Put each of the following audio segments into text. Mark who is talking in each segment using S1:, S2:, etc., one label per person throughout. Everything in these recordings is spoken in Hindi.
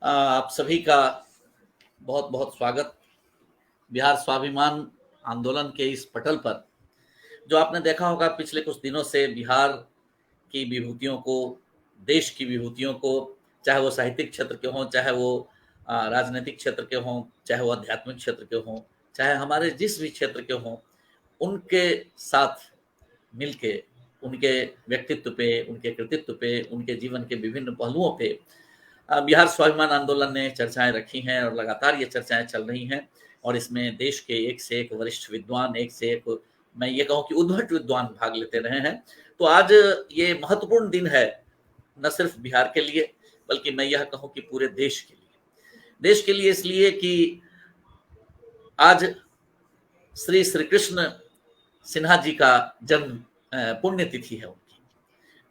S1: आप सभी का बहुत बहुत स्वागत। बिहार स्वाभिमान आंदोलन के इस पटल पर जो आपने देखा होगा पिछले कुछ दिनों से बिहार की विभूतियों को, देश की विभूतियों को, चाहे वो साहित्यिक क्षेत्र के हों, चाहे वो राजनीतिक क्षेत्र के हों, चाहे वो आध्यात्मिक क्षेत्र के हों, चाहे हमारे जिस भी क्षेत्र के हों, उनके साथ मिलके उनके व्यक्तित्व पे, उनके कृतित्व पे, उनके जीवन के विभिन्न पहलुओं पे बिहार स्वाभिमान आंदोलन ने चर्चाएं रखी हैं और लगातार ये चर्चाएं चल रही हैं। और इसमें देश के एक से एक वरिष्ठ विद्वान, एक से एक, मैं ये कहूँ कि उद्भट विद्वान भाग लेते रहे हैं। तो आज ये महत्वपूर्ण दिन है, न सिर्फ बिहार के लिए बल्कि मैं यह कहूँ कि पूरे देश के लिए। देश के लिए इसलिए कि आज श्री कृष्ण सिन्हा जी का जन्म पुण्यतिथि है उनकी।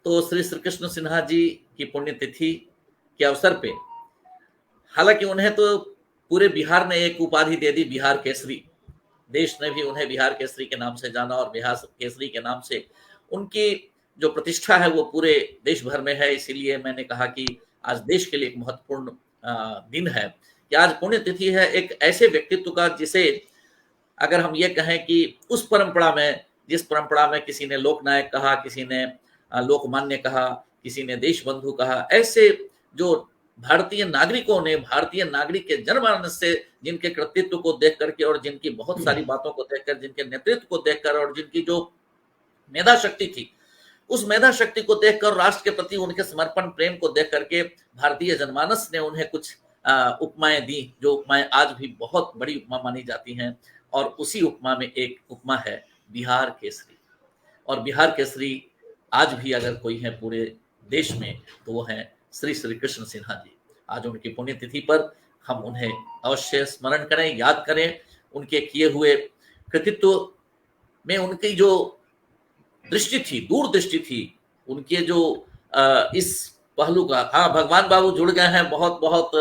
S1: तो श्री कृष्ण सिन्हा जी की पुण्यतिथि के अवसर पे, हालांकि उन्हें तो पूरे बिहार ने एक उपाधि दे दी, बिहार केसरी। देश ने भी उन्हें बिहार केसरी के नाम से जाना और बिहार केसरी के नाम से उनकी जो प्रतिष्ठा है वो पूरे देश भर में है। इसीलिए मैंने कहा कि आज देश के लिए एक महत्वपूर्ण दिन है कि आज पुण्यतिथि है एक ऐसे व्यक्तित्व का जिसे अगर हम ये कहें कि उस परंपरा में, जिस परंपरा में किसी ने लोकनायक कहा, किसी ने लोकमान्य कहा, किसी ने देशबंधु कहा, ऐसे जो भारतीय नागरिकों ने, भारतीय नागरिक के जनमानस से जिनके कृतित्व को देख करके और जिनकी बहुत सारी बातों को देखकर, जिनके नेतृत्व को देखकर और जिनकी जो मेधा शक्ति थी, उस मेधा शक्ति को देखकर, राष्ट्र के प्रति उनके समर्पण प्रेम को देख करके भारतीय जनमानस ने उन्हें कुछ उपमाएं दी, जो उपमाएं आज भी बहुत बड़ी उपमा मानी जाती हैं। और उसी उपमा में एक उपमा है बिहार केसरी। और बिहार केसरी आज भी अगर कोई है पूरे देश में तो वो है श्री कृष्ण सिन्हा जी। आज उनकी पुण्यतिथि पर हम उन्हें अवश्य स्मरण करें, याद करें। उनके किए हुए कृतित्व में उनकी जो दृष्टि थी, दूरदृष्टि थी, उनके जो इस पहलू का। हाँ, भगवान बाबू जुड़ गए हैं, बहुत बहुत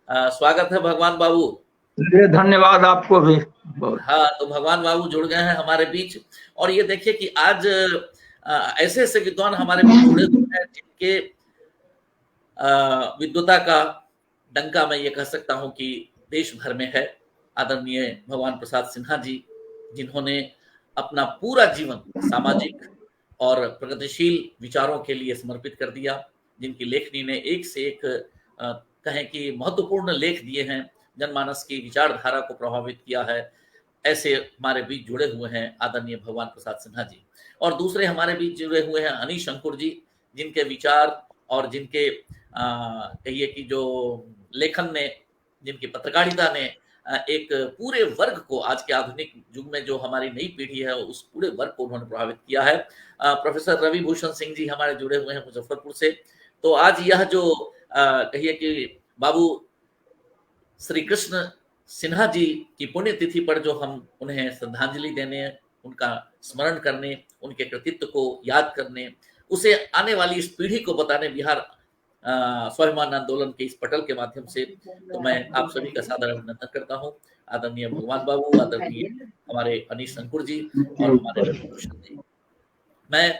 S1: स्वागत है भगवान बाबू।
S2: धन्यवाद आपको भी।
S1: हाँ, तो भगवान बाबू जुड़ गए हैं हमारे बीच। और ये देखिए कि आज ऐसे ऐसे विद्वान हमारे बीच जुड़े हुए हैं जिनके विद्वता का डंका मैं ये कह सकता हूं कि देश भर में है। आदरणीय भगवान प्रसाद सिन्हा जी, जिन्होंने अपना पूरा जीवन सामाजिक और प्रगतिशील विचारों के लिए समर्पित कर दिया, जिनकी लेखनी ने एक से एक कहें कि महत्वपूर्ण लेख दिए हैं, जनमानस की विचारधारा को प्रभावित किया है। ऐसे हमारे बीच जुड़े हुए हैं आदरणीय भगवान प्रसाद सिन्हा जी। और दूसरे हमारे बीच जुड़े हुए हैं अनीश अंकुर जी, जिनके विचार और जिनके कहिए कि जो लेखन ने, जिनकी पत्रकारिता ने एक पूरे वर्ग को, आज के आधुनिक युग में जो हमारी नई पीढ़ी है उस पूरे वर्ग को उन्होंने प्रभावित किया है। प्रोफेसर रवि भूषण सिंह जी हमारे जुड़े हुए हैं मुजफ्फरपुर से। तो आज यह जो कहिए कि बाबू श्री कृष्ण सिन्हा जी की पुण्यतिथि पर जो हम उन्हें श्रद्धांजलि देने, उनका स्मरण करने, उनके कृतित्व को याद करने, उसे आने वाली इस पीढ़ी को बताने बिहार स्वाभिमान आंदोलन के इस पटल के माध्यम से, तो मैं आप सभी का सादर अभिनंदन करता हूँ। आदरणीय भगवान बाबू, आदरणीय हमारे अनीश अंकुर जी और हमारे रवि भूषण जी। मैं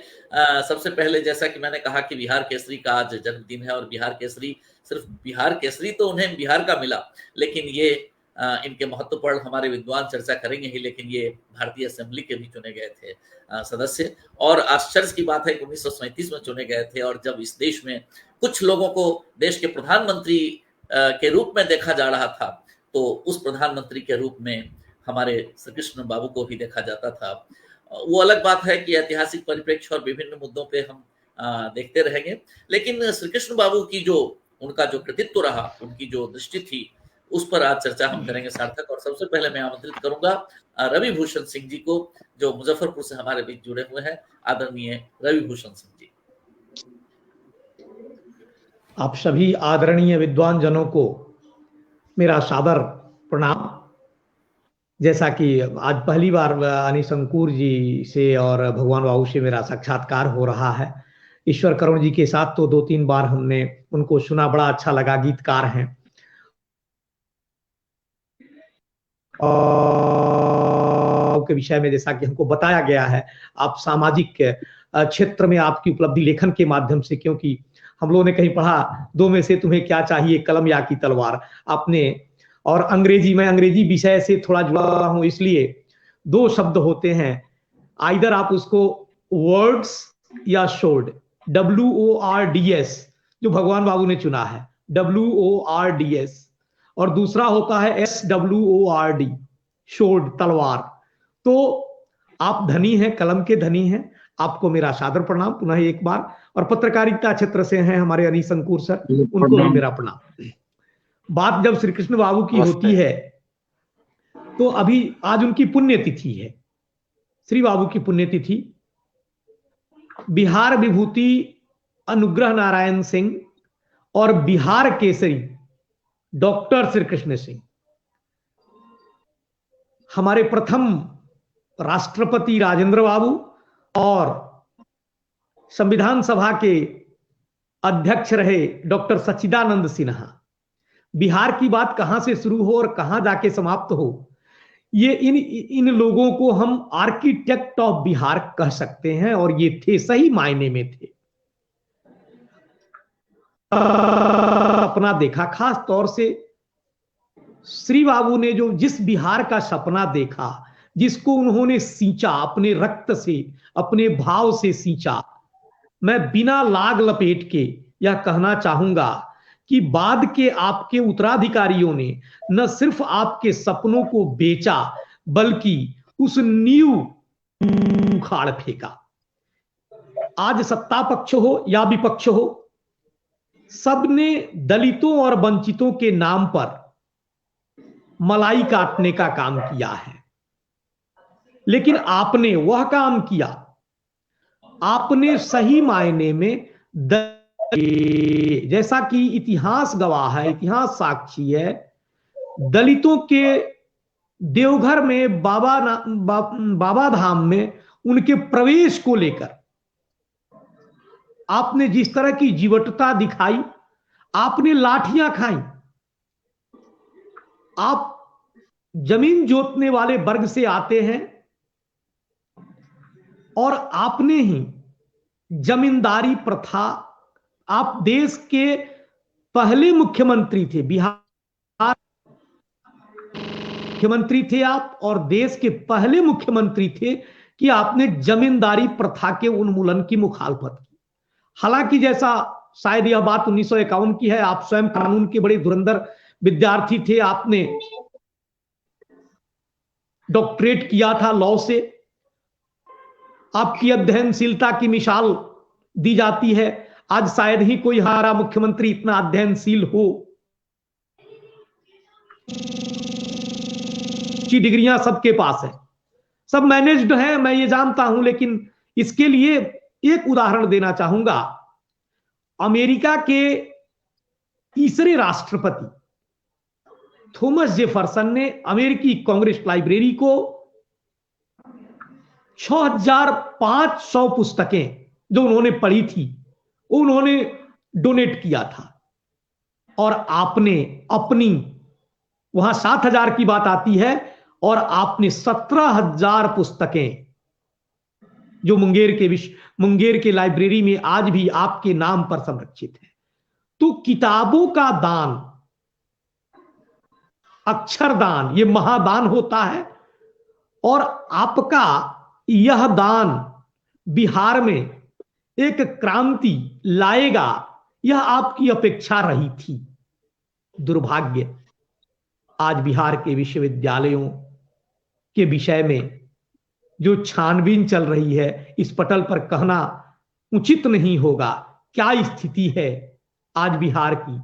S1: सबसे पहले, जैसा कि मैंने कहा कि बिहार केसरी का आज जन्मदिन है और बिहार केसरी, सिर्फ बिहार केसरी तो उन्हें बिहार का मिला, लेकिन ये इनके महत्व पर हमारे विद्वान चर्चा करेंगे ही, लेकिन ये भारतीय असेंबली के भी चुने गए थे सदस्य। और आश्चर्य की बात है कि 1937 में चुने गए थे। और जब इस देश में कुछ लोगों को देश के प्रधानमंत्री के रूप में देखा जा रहा था, तो उस प्रधानमंत्री के रूप में हमारे श्री कृष्ण बाबू को भी देखा जाता था। वो अलग बात है कि ऐतिहासिक परिप्रेक्ष्य और विभिन्न मुद्दों पे हम देखते रहेंगे, लेकिन श्री कृष्ण बाबू की जो, उनका जो कृतित्व रहा, उनकी जो दृष्टि थी, उस पर आज चर्चा हम करेंगे सार्थक। और सबसे पहले मैं आमंत्रित करूंगा रवि भूषण सिंह जी को, जो मुजफ्फरपुर से हमारे बीच जुड़े हुए हैं। आदरणीय रवि भूषण सिंह जी।
S3: आप सभी आदरणीय विद्वान जनों को मेरा सादर प्रणाम। जैसा कि आज पहली बार अनीश अंकुर जी से और भगवान बाबू से मेरा साक्षात्कार हो रहा है। ईश्वर करुण जी के साथ तो 2-3 बार हमने उनको सुना, बड़ा अच्छा लगा, गीतकार हैं। के विषय में जैसा कि हमको बताया गया है, आप सामाजिक क्षेत्र में आपकी उपलब्धि लेखन के माध्यम से, क्योंकि हम लोगों ने कहीं पढ़ा, दो में से तुम्हें क्या चाहिए, कलम या की तलवार। आपने, और अंग्रेजी में, अंग्रेजी विषय से थोड़ा जुड़ा हूं, इसलिए दो शब्द होते हैं, आइदर आप उसको वर्ड्स या शोर्ड, WORDS, जो भगवान बाबू ने चुना है, WORDS, और दूसरा होता है SWORD, शोर्ड, तलवार। तो आप धनी हैं, कलम के धनी हैं, आपको मेरा सादर प्रणाम पुनः एक बार। और पत्रकारिता क्षेत्र से हैं हमारे अनीश अंकुर सर, उनको भी मेरा प्रणाम। बात जब श्री कृष्ण बाबू की होती है तो अभी आज उनकी पुण्यतिथि है, श्री बाबू की पुण्यतिथि। बिहार विभूति अनुग्रह नारायण सिंह और बिहार केसरी डॉक्टर श्री कृष्ण सिंह, हमारे प्रथम राष्ट्रपति राजेंद्र बाबू और संविधान सभा के अध्यक्ष रहे डॉक्टर सच्चिदानंद सिन्हा। बिहार की बात कहां से शुरू हो और कहां जाके समाप्त हो, ये इन लोगों को हम आर्किटेक्ट ऑफ बिहार कह सकते हैं, और ये थे, सही मायने में थे। अपना देखा, खास तौर से श्री बाबू ने जो जिस बिहार का सपना देखा, जिसको उन्होंने सींचा, अपने रक्त से, अपने भाव से सींचा, मैं बिना लाग लपेट के यह कहना चाहूंगा कि बाद के आपके उत्तराधिकारियों ने न सिर्फ आपके सपनों को बेचा, बल्कि उस नींव उखाड़ फेंका। आज सत्ता पक्ष हो या विपक्ष हो, सबने दलितों और वंचितों के नाम पर मलाई काटने का काम किया है, लेकिन आपने वह काम किया, आपने सही मायने में जैसा कि इतिहास गवाह है, इतिहास साक्षी है, दलितों के देवघर में बाबा धाम में उनके प्रवेश को लेकर आपने जिस तरह की जीवटता दिखाई, आपने लाठियां खाई। आप जमीन जोतने वाले वर्ग से आते हैं और आपने ही जमींदारी प्रथा, आप देश के पहले मुख्यमंत्री थे, बिहार मुख्यमंत्री थे आप, और देश के पहले मुख्यमंत्री थे कि आपने जमींदारी प्रथा के उन्मूलन की मुखालफत की। हालांकि जैसा शायद यह बात 1951 की है, आप स्वयं कानून के बड़े धुरंधर विद्यार्थी थे, आपने डॉक्टरेट किया था लॉ से, आपकी अध्ययनशीलता की मिसाल दी जाती है। आज शायद ही कोई हमारा मुख्यमंत्री इतना अध्ययनशील हो। डिग्रियां सबके पास है, सब मैनेज्ड हैं, मैं ये जानता हूं, लेकिन इसके लिए एक उदाहरण देना चाहूंगा। अमेरिका के तीसरे राष्ट्रपति थॉमस जेफरसन ने अमेरिकी कांग्रेस लाइब्रेरी को 6500 पुस्तकें जो उन्होंने पढ़ी थी, उन्होंने डोनेट किया था। और आपने अपनी, वहां 7000 की बात आती है, और आपने 17000 पुस्तकें जो मुंगेर के लाइब्रेरी में आज भी आपके नाम पर संरक्षित है। तो किताबों का दान, अक्षरदान, ये महादान होता है, और आपका यह दान बिहार में एक क्रांति लाएगा, यह आपकी अपेक्षा रही थी। दुर्भाग्य, आज बिहार के विश्वविद्यालयों के विषय में जो छानबीन चल रही है, इस पटल पर कहना उचित नहीं होगा क्या स्थिति है आज बिहार की।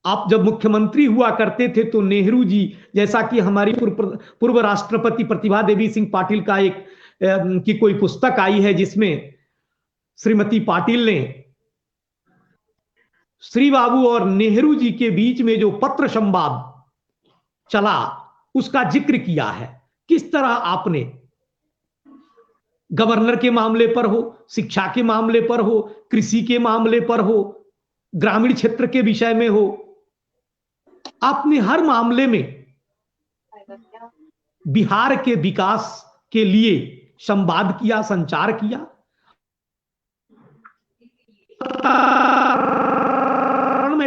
S3: आप जब मुख्यमंत्री हुआ करते थे तो नेहरू जी, जैसा कि हमारी पूर्व राष्ट्रपति प्रतिभा देवी सिंह पाटिल का एक की कोई पुस्तक आई है, जिसमें श्रीमती पाटिल ने श्री बाबू और नेहरू जी के बीच में जो पत्र संवाद चला, उसका जिक्र किया है। किस तरह आपने गवर्नर के मामले पर हो, शिक्षा के मामले पर हो, कृषि के मामले पर हो, ग्रामीण क्षेत्र के विषय में हो, आपने हर मामले में बिहार के विकास के लिए संवाद किया, संचार किया।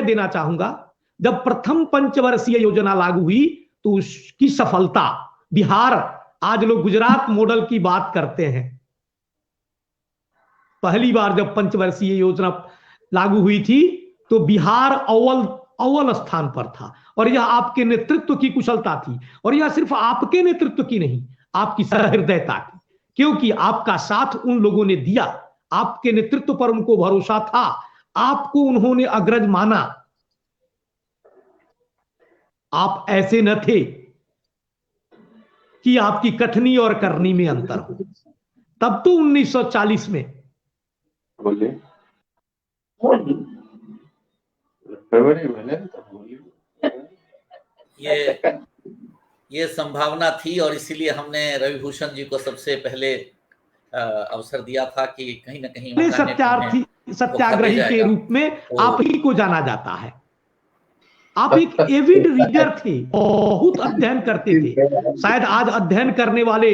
S3: देना चाहूंगा, जब प्रथम पंचवर्षीय योजना लागू हुई तो उसकी सफलता, बिहार, आज लोग गुजरात मॉडल की बात करते हैं, पहली बार जब पंचवर्षीय योजना लागू हुई थी तो बिहार अव्वल स्थान पर था, और यह आपके नेतृत्व की कुशलता थी, और यह सिर्फ आपके नेतृत्व की नहीं, आपकी सहृदयता की, क्योंकि आपका साथ उन लोगों ने दिया, आपके नेतृत्व पर उनको भरोसा था, आपको उन्होंने अग्रज माना। आप ऐसे न थे कि आपकी कथनी और करनी में अंतर हो। तब तो 1940 में
S4: बोलिए
S1: ये संभावना थी, और इसीलिए हमने रविभूषण जी को सबसे पहले अवसर दिया था कि कहीं ना कहीं
S3: सत्याग्रही के रूप में आप ही को जाना जाता है। आप एक एविड रीडर थे, बहुत अध्ययन करते थे। शायद आज अध्ययन करने वाले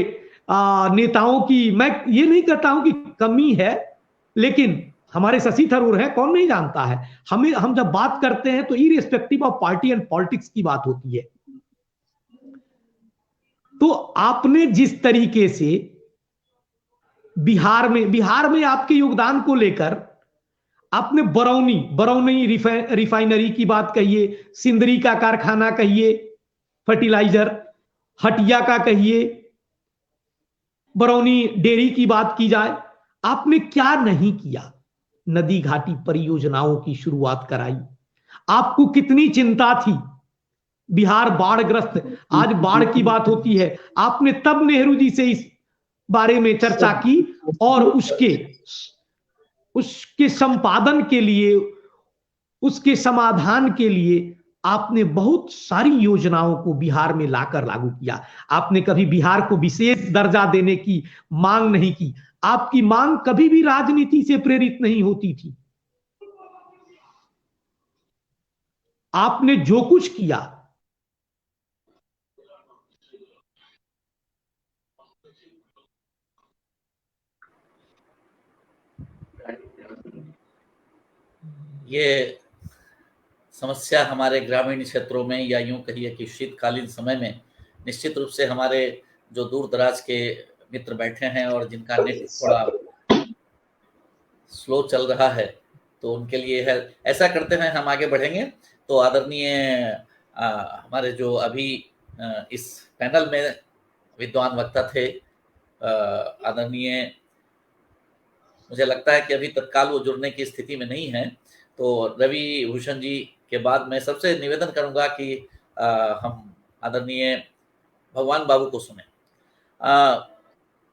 S3: नेताओं की, मैं ये नहीं कहता हूं कि कमी है, लेकिन हमारे शशि थरूर है, कौन नहीं जानता है। हम जब बात करते हैं तो irrespective of party and politics की बात होती है। तो आपने जिस तरीके से बिहार में आपके योगदान को लेकर आपने बरौनी रिफाइनरी की बात कहिए, सिंदरी का कारखाना कहिए, फर्टिलाइजर, हटिया का कहिए, बरौनी डेयरी की बात की जाए, आपने क्या नहीं किया। नदी घाटी परियोजनाओं की शुरुआत कराई। आपको कितनी चिंता थी, बिहार बाढ़ग्रस्त, आज बाढ़ की बात होती है, आपने तब नेहरू जी से इस बारे में चर्चा की, और उसके संपादन के लिए, उसके समाधान के लिए आपने बहुत सारी योजनाओं को बिहार में लाकर लागू किया। आपने कभी बिहार को विशेष दर्जा देने की मांग नहीं की। आपकी मांग कभी भी राजनीति से प्रेरित नहीं होती थी। आपने जो कुछ किया,
S1: ये समस्या हमारे ग्रामीण क्षेत्रों में, या यूं कहिए कि शीतकालीन समय में, निश्चित रूप से हमारे जो दूर दराज के मित्र बैठे हैं और जिनका नेट थोड़ा स्लो चल रहा है, तो उनके लिए है। ऐसा करते हैं, हम आगे बढ़ेंगे तो आदरणीय हमारे जो अभी इस पैनल में विद्वान वक्ता थे, आदरणीय, मुझे लगता है कि अभी तत्काल वो जुड़ने की स्थिति में नहीं है, तो रवि भूषण जी के बाद मैं सबसे निवेदन करूंगा कि हम आदरणीय भगवान बाबू को सुने।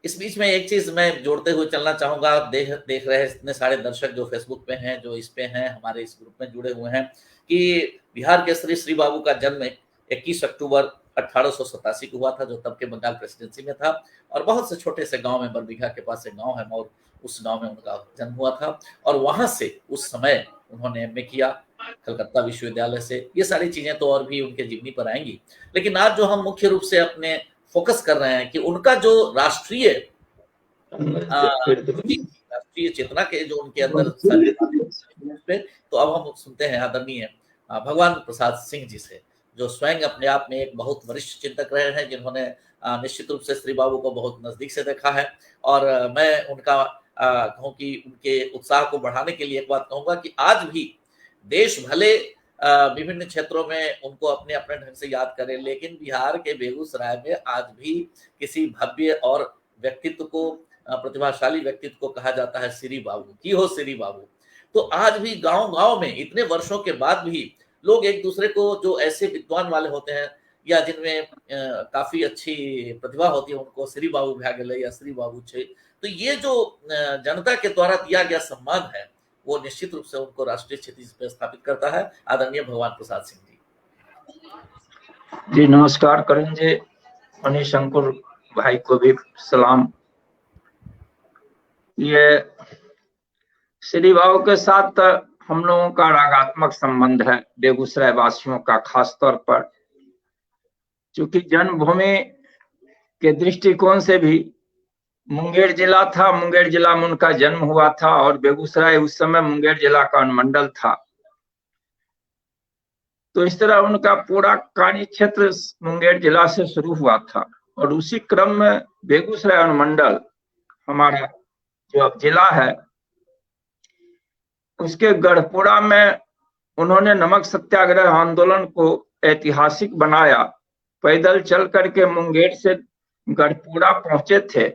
S1: इस बीच में एक चीज मैं जोड़ते हुए चलना चाहूंगा। देख रहे इतने सारे दर्शक जो फेसबुक पे हैं, जो इस पे हैं, हमारे इस ग्रुप में जुड़े हुए हैं, कि बिहार के श्री बाबू का जन्म 21 अक्टूबर 1887 को हुआ था, जो तब के बंगाल प्रेसिडेंसी में था, और बहुत से छोटे से गांव में, बरबीघा के पास एक गांव है मौर, उस गांव में उनका जन्म हुआ था, और वहां से उस समय उन्होंने एमए किया कलकत्ता विश्वविद्यालय से। ये सारी चीजें तो और भी उनके जीवनी पर आएंगी, लेकिन आज जो हम मुख्य रूप से अपने फोकस कर रहे हैं कि उनका जो राष्ट्रीय चेतना के जो उनके अंदर, तो अब हम सुनते हैं आदरणीय भगवान प्रसाद सिंह जी से, जो स्वयं अपने आप में एक बहुत वरिष्ठ चिंतक रहे हैं, जिन्होंने निश्चित रूप से श्री बाबू को बहुत नजदीक से देखा है। और मैं उनका कहूँ कि उनके उत्साह को बढ़ाने के लिए एक बात कहूंगा कि आज भी देश भले विभिन्न क्षेत्रों में उनको अपने अपने ढंग से याद करे, लेकिन बिहार के बेगूसराय में आज भी किसी भव्य और व्यक्तित्व को, प्रतिभाशाली व्यक्तित्व को कहा जाता है श्री बाबू की हो श्री बाबू। तो आज भी गांव-गांव में इतने वर्षों के बाद भी लोग एक दूसरे को, जो ऐसे विद्वान वाले होते हैं या जिनमें काफी अच्छी प्रतिभा होती है, उनको श्री बाबू भागले या श्री बाबू छे, तो ये जो जनता के द्वारा दिया गया सम्मान है, वो निश्चित रूप से उनको राष्ट्रीय क्षितिज पर स्थापित करता है। आदरणीय भगवान प्रसाद सिंह जी।
S2: जी नमस्कार करण जी, मनीष अंकुर भाई को भी सलाम। ये श्री बाबू के साथ हम लोगों का रागात्मक संबंध है, बेगूसराय वासियों का खास तौर पर, चूंकि जन्मभूमि के दृष्टिकोण से भी मुंगेर जिला था, मुंगेर जिला में उनका जन्म हुआ था, और बेगूसराय उस समय मुंगेर जिला का अनुमंडल था। तो इस तरह उनका पूरा कार्य क्षेत्र मुंगेर जिला से शुरू हुआ था। और उसी क्रम में बेगूसराय अनुमंडल हमारा जो अब जिला है, उसके गढ़पुरा में उन्होंने नमक सत्याग्रह आंदोलन को ऐतिहासिक बनाया। पैदल चल करके मुंगेर से गढ़पुरा पहुंचे थे।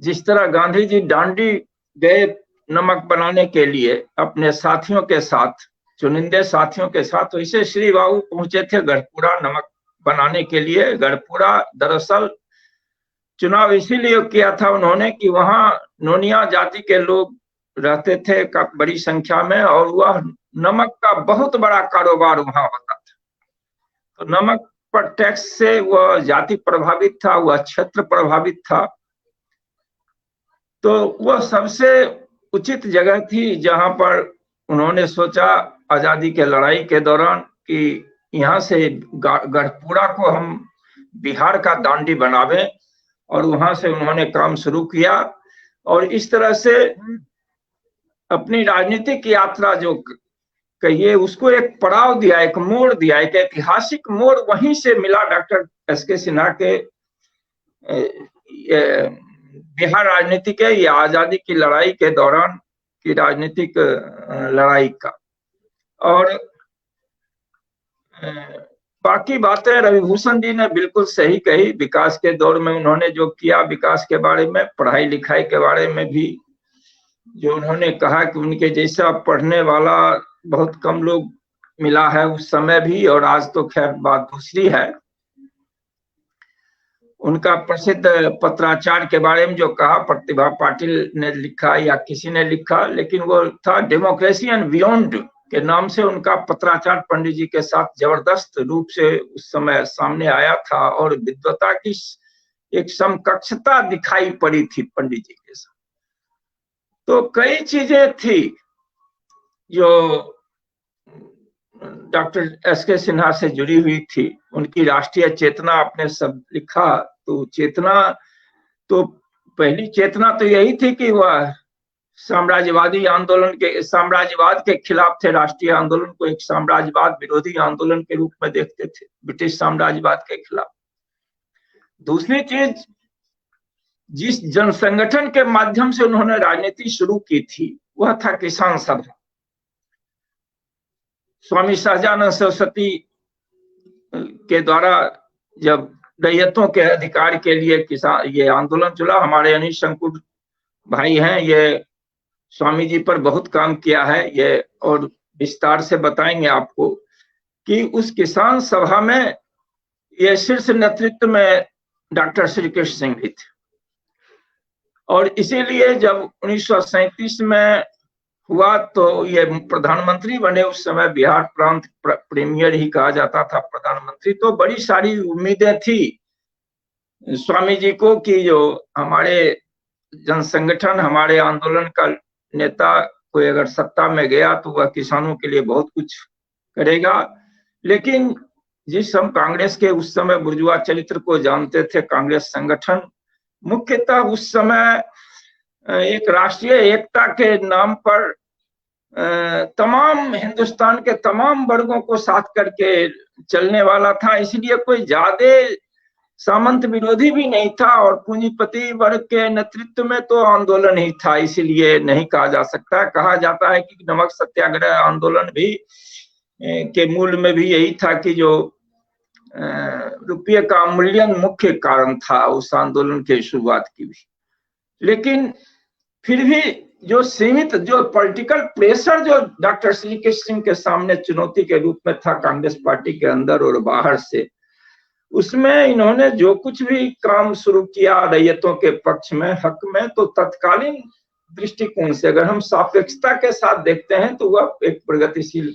S2: जिस तरह गांधी जी दांडी गए नमक बनाने के लिए अपने साथियों के साथ, चुनिंदे साथियों के साथ, वैसे श्री बाबू पहुंचे थे गढ़पुरा नमक बनाने के लिए। गढ़पुरा दरअसल चुनाव इसीलिए किया था उन्होंने कि वहां नोनिया जाति के लोग रहते थे बड़ी संख्या में, और वह नमक का बहुत बड़ा कारोबार वहां होता था। तो नमक पर टैक्स से वह जाति प्रभावित था, वह क्षेत्र प्रभावित था। तो वह सबसे उचित जगह थी जहां पर उन्होंने सोचा आजादी के लड़ाई के दौरान कि यहाँ से गढ़पुरा को हम बिहार का दांडी बनावे, और वहां से उन्होंने काम शुरू किया। और इस तरह से अपनी राजनीतिक यात्रा जो कहिए उसको एक पड़ाव दिया, एक मोड़ दिया, एक ऐतिहासिक मोड़ वहीं से मिला डॉक्टर एस.के. सिन्हा के बिहार राजनीति के या आजादी की लड़ाई के दौरान की राजनीतिक लड़ाई का। और बाकी बातें रविभूषण जी ने बिल्कुल सही कही। विकास के दौर में उन्होंने जो किया, विकास के बारे में, पढ़ाई लिखाई के बारे में भी जो उन्होंने कहा कि उनके जैसा पढ़ने वाला बहुत कम लोग मिला है उस समय भी, और आज तो खैर बात दूसरी है। उनका प्रसिद्ध पत्राचार के बारे में जो कहा, प्रतिभा पाटिल ने लिखा या किसी ने लिखा, लेकिन वो था डेमोक्रेसी एंड बियॉन्ड के नाम से उनका पत्राचार पंडित जी के साथ जबरदस्त रूप से उस समय सामने आया था, और विद्वता की एक समकक्षता दिखाई पड़ी थी पंडित जी के साथ। तो कई चीजें थी जो डॉक्टर एस.के. सिन्हा से जुड़ी हुई थी। उनकी राष्ट्रीय चेतना आपने सब लिखा, तो चेतना तो पहली चेतना तो यही थी कि वह साम्राज्यवादी आंदोलन के, साम्राज्यवाद के खिलाफ थे। राष्ट्रीय आंदोलन को एक साम्राज्यवाद विरोधी आंदोलन के रूप में देखते थे, ब्रिटिश साम्राज्यवाद के खिलाफ। दूसरी चीज, जिस जनसंगठन के माध्यम से उन्होंने राजनीति शुरू की थी वह था किसान सभा। स्वामी सहजानंद सरस्वती के द्वारा जब रैयतों के अधिकार के लिए किसान ये आंदोलन चला, हमारे अनिश शंकुर भाई हैं, ये स्वामी जी पर बहुत काम किया है ये, और विस्तार से बताएंगे आपको कि उस किसान सभा में ये शीर्ष नेतृत्व में डॉक्टर श्री कृष्ण सिंह भी थे। और इसीलिए जब 1937 में हुआ तो ये प्रधानमंत्री बने। उस समय बिहार प्रांत प्रीमियर ही कहा जाता था प्रधानमंत्री। तो बड़ी सारी उम्मीदें थी स्वामी जी को कि जो हमारे जनसंगठन, हमारे आंदोलन का नेता कोई अगर सत्ता में गया तो वह किसानों के लिए बहुत कुछ करेगा। लेकिन जिस हम कांग्रेस के उस समय बुर्जुआ चरित्र को जानते थे, कांग्रेस संगठन मुख्यतः उस समय एक राष्ट्रीय एकता के नाम पर तमाम हिंदुस्तान के तमाम वर्गों को साथ करके चलने वाला था। इसलिए कोई ज्यादा सामंत विरोधी भी नहीं था, और पूंजीपति वर्ग के नेतृत्व में तो आंदोलन ही था। इसलिए नहीं कहा जा सकता, कहा जाता है कि नमक सत्याग्रह आंदोलन भी के मूल में भी यही था कि जो रुपये का अवमूल्यन मुख्य कारण था उस आंदोलन के शुरुआत की भी। लेकिन फिर भी जो सीमित जो पॉलिटिकल प्रेशर जो डॉक्टर श्री कृष्ण सिंह के सामने चुनौती के रूप में था कांग्रेस पार्टी के अंदर और बाहर से, उसमें इन्होंने जो कुछ भी काम शुरू किया रैयतों के पक्ष में, हक में, तो तत्कालीन दृष्टिकोण से अगर हम सापेक्षता के साथ देखते हैं तो वह एक प्रगतिशील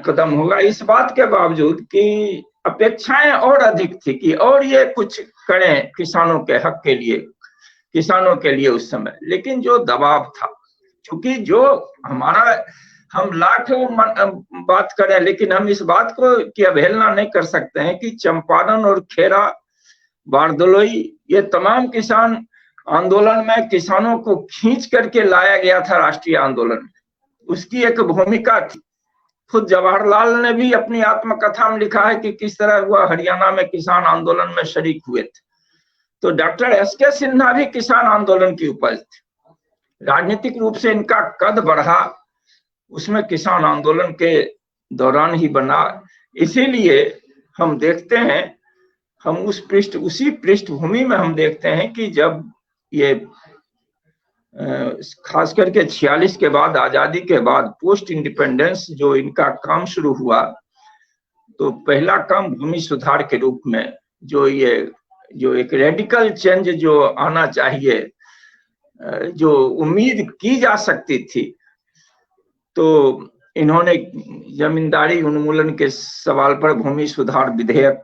S2: कदम होगा। इस बात के बावजूद कि अपेक्षाएं और अधिक थी कि और ये कुछ करें किसानों के हक के लिए, किसानों के लिए उस समय। लेकिन जो दबाव था, क्योंकि जो हमारा, हम लाख बात करें लेकिन हम इस बात को की अवहेलना नहीं कर सकते हैं कि चंपारण और खेरा, बारदोलोई, ये तमाम किसान आंदोलन में किसानों को खींच करके लाया गया था राष्ट्रीय आंदोलन में। उसकी एक भूमिका थी। खुद जवाहरलाल ने भी अपनी आत्मकथा में लिखा है कि किस तरह वह हरियाणा में किसान आंदोलन में शरीक हुए थे। तो डॉक्टर एस.के. सिन्हा भी किसान आंदोलन की उपज थे। राजनीतिक रूप से इनका कद बढ़ा उसमें किसान आंदोलन के दौरान ही बना। इसीलिए हम देखते हैं, हम उसी पृष्ठभूमि में हम देखते हैं कि जब ये खास करके 46 के बाद, आजादी के बाद, पोस्ट इंडिपेंडेंस जो इनका काम शुरू हुआ, तो पहला काम भूमि सुधार के रूप में जो एक रेडिकल चेंज जो आना चाहिए, जो उम्मीद की जा सकती थी, तो इन्होंने जमींदारी उन्मूलन के सवाल पर भूमि सुधार विधेयक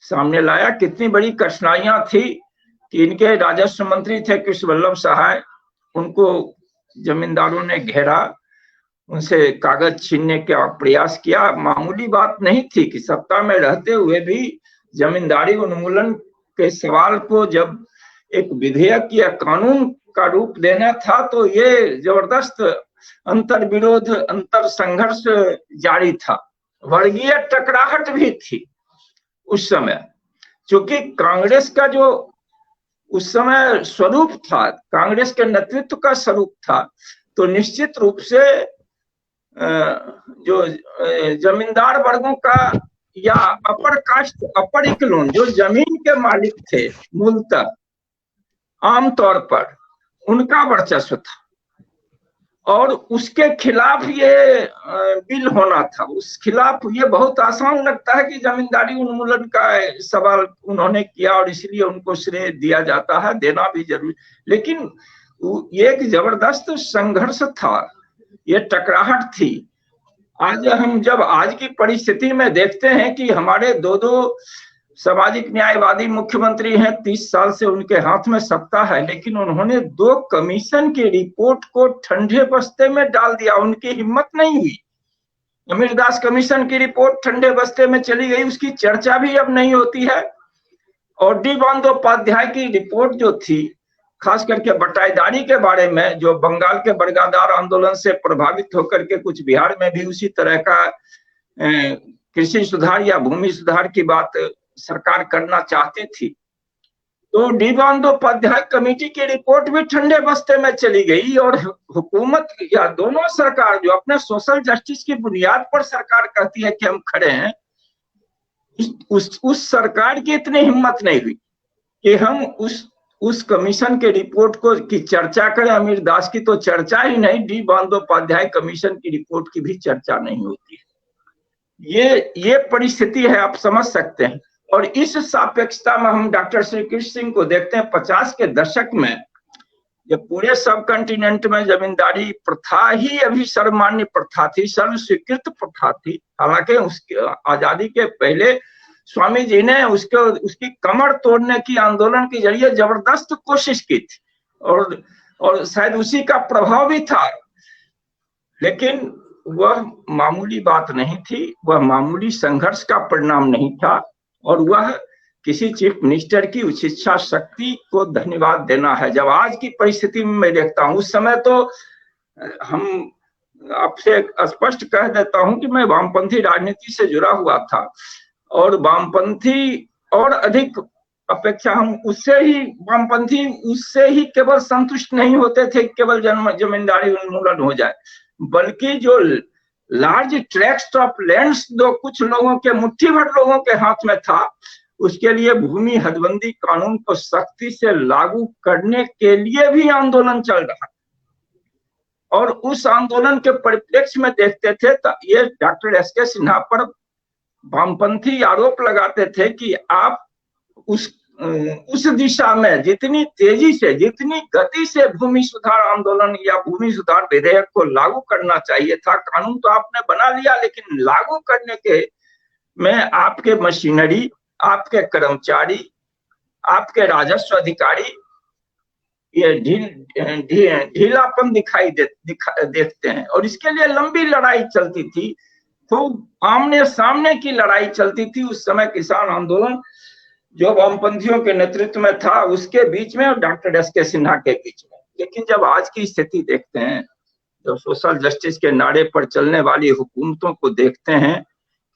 S2: सामने लाया। कितनी बड़ी कठिनाइयां थी कि इनके राजस्व मंत्री थे कृष्ण वल्लभ सहाय, उनको जमींदारों ने घेरा, उनसे कागज छीनने का प्रयास किया। मामूली बात नहीं थी कि सत्ता में रहते हुए भी जमींदारी उन्मूलन के सवाल को जब एक विधेयक या कानून का रूप देना था, तो ये जबरदस्त अंतर विरोध, अंतर संघर्ष जारी था। वर्गीय टकराहट भी थी उस समय, क्योंकि कांग्रेस का जो उस समय स्वरूप था, कांग्रेस के नेतृत्व का स्वरूप था, तो निश्चित रूप से जो जमींदार वर्गों का या अपर कास्ट, अपर इक्लोन जो जमीन के मालिक थे मूलतः आमतौर पर, उनका वर्चस्व था और उसके खिलाफ ये बिल होना था। उस खिलाफ ये बहुत आसान लगता है कि जमींदारी उन्मूलन का सवाल उन्होंने किया और इसलिए उनको श्रेय दिया जाता है, देना भी जरूरी, लेकिन ये एक जबरदस्त संघर्ष था, ये टकराहट थी। जब आज की परिस्थिति में देखते हैं कि हमारे दो सामाजिक न्यायवादी मुख्यमंत्री हैं, 30 साल से उनके हाथ में सत्ता है, लेकिन उन्होंने 2 कमीशन की रिपोर्ट को ठंडे बस्ते में डाल दिया, उनकी हिम्मत नहीं हुई। अमीरदास कमीशन की रिपोर्ट ठंडे बस्ते में चली गई, उसकी चर्चा भी अब नहीं होती है। और डी बंदोपाध्याय की रिपोर्ट जो थी, खास करके बटाईदारी के बारे में, जो बंगाल के बरगदार आंदोलन से प्रभावित होकर के कुछ बिहार में भी उसी तरह का कृषि सुधार या भूमि सुधार की बात सरकार करना चाहती थी, तो डी बंदोपाध्याय कमेटी की रिपोर्ट भी ठंडे बस्ते में चली गई। और हुकूमत या दोनों सरकार जो अपने सोशल जस्टिस की बुनियाद पर सरकार कहती है कि हम खड़े हैं, उस सरकार की इतनी हिम्मत नहीं हुई कि हम उस कमीशन के रिपोर्ट की चर्चा करें। अमीरदास की तो चर्चा ही नहीं, डी बंदोपाध्याय कमीशन की रिपोर्ट की भी चर्चा नहीं होती है। ये परिस्थिति है, आप समझ सकते हैं। और इस सापेक्षता में हम डॉक्टर श्री कृष्ण सिंह को देखते हैं। 50 के दशक में जब पूरे सब कॉन्टिनेंट में जमींदारी प्रथा ही अभी सर्वमान्य प्रथा थी, सर्व स्वीकृत प्रथा थी, हालांकि उसकी आजादी के पहले स्वामी जी ने उसकी कमर तोड़ने की आंदोलन के जरिए जबरदस्त कोशिश की थी और शायद उसी का प्रभाव भी था, लेकिन वह मामूली बात नहीं थी, वह मामूली संघर्ष का परिणाम नहीं था। और वह किसी चीफ मिनिस्टर की उस इच्छा शक्ति को धन्यवाद देना है। जब आज की परिस्थिति में मैं देखता हूँ, उस समय तो हम आपसे स्पष्ट कह देता हूं कि मैं वामपंथी राजनीति से जुड़ा हुआ था और वामपंथी और अधिक अपेक्षा हम वामपंथी उससे ही केवल संतुष्ट नहीं होते थे केवल जमींदारी उन्मूलन हो जाए, बल्कि जो लार्ज ट्रैक्ट ऑफ लैंड्स जो कुछ लोगों के, मुट्ठी भर लोगों के हाथ में था, उसके लिए भूमि हदबंदी कानून को सख्ती से लागू करने के लिए भी आंदोलन चल रहा। और उस आंदोलन के परिप्रेक्ष्य में देखते थे तो ये डॉक्टर एस.के. सिन्हा पर वामपंथी आरोप लगाते थे कि आप उस दिशा में जितनी तेजी से, जितनी गति से भूमि सुधार आंदोलन या भूमि सुधार विधेयक को लागू करना चाहिए था, कानून तो आपने बना लिया, लेकिन लागू करने के में आपके मशीनरी, आपके कर्मचारी, आपके राजस्व अधिकारी ये ढीलापन दिखाई देखते हैं। और इसके लिए लंबी लड़ाई चलती थी, तो आमने सामने की लड़ाई चलती थी उस समय। किसान आंदोलन जो वामपंथियों के नेतृत्व में था उसके बीच में और डॉक्टर एस.के. सिन्हा के बीच में। लेकिन जब आज की स्थिति देखते हैं जब सोशल जस्टिस के नारे पर चलने वाली हुकूमतों को देखते हैं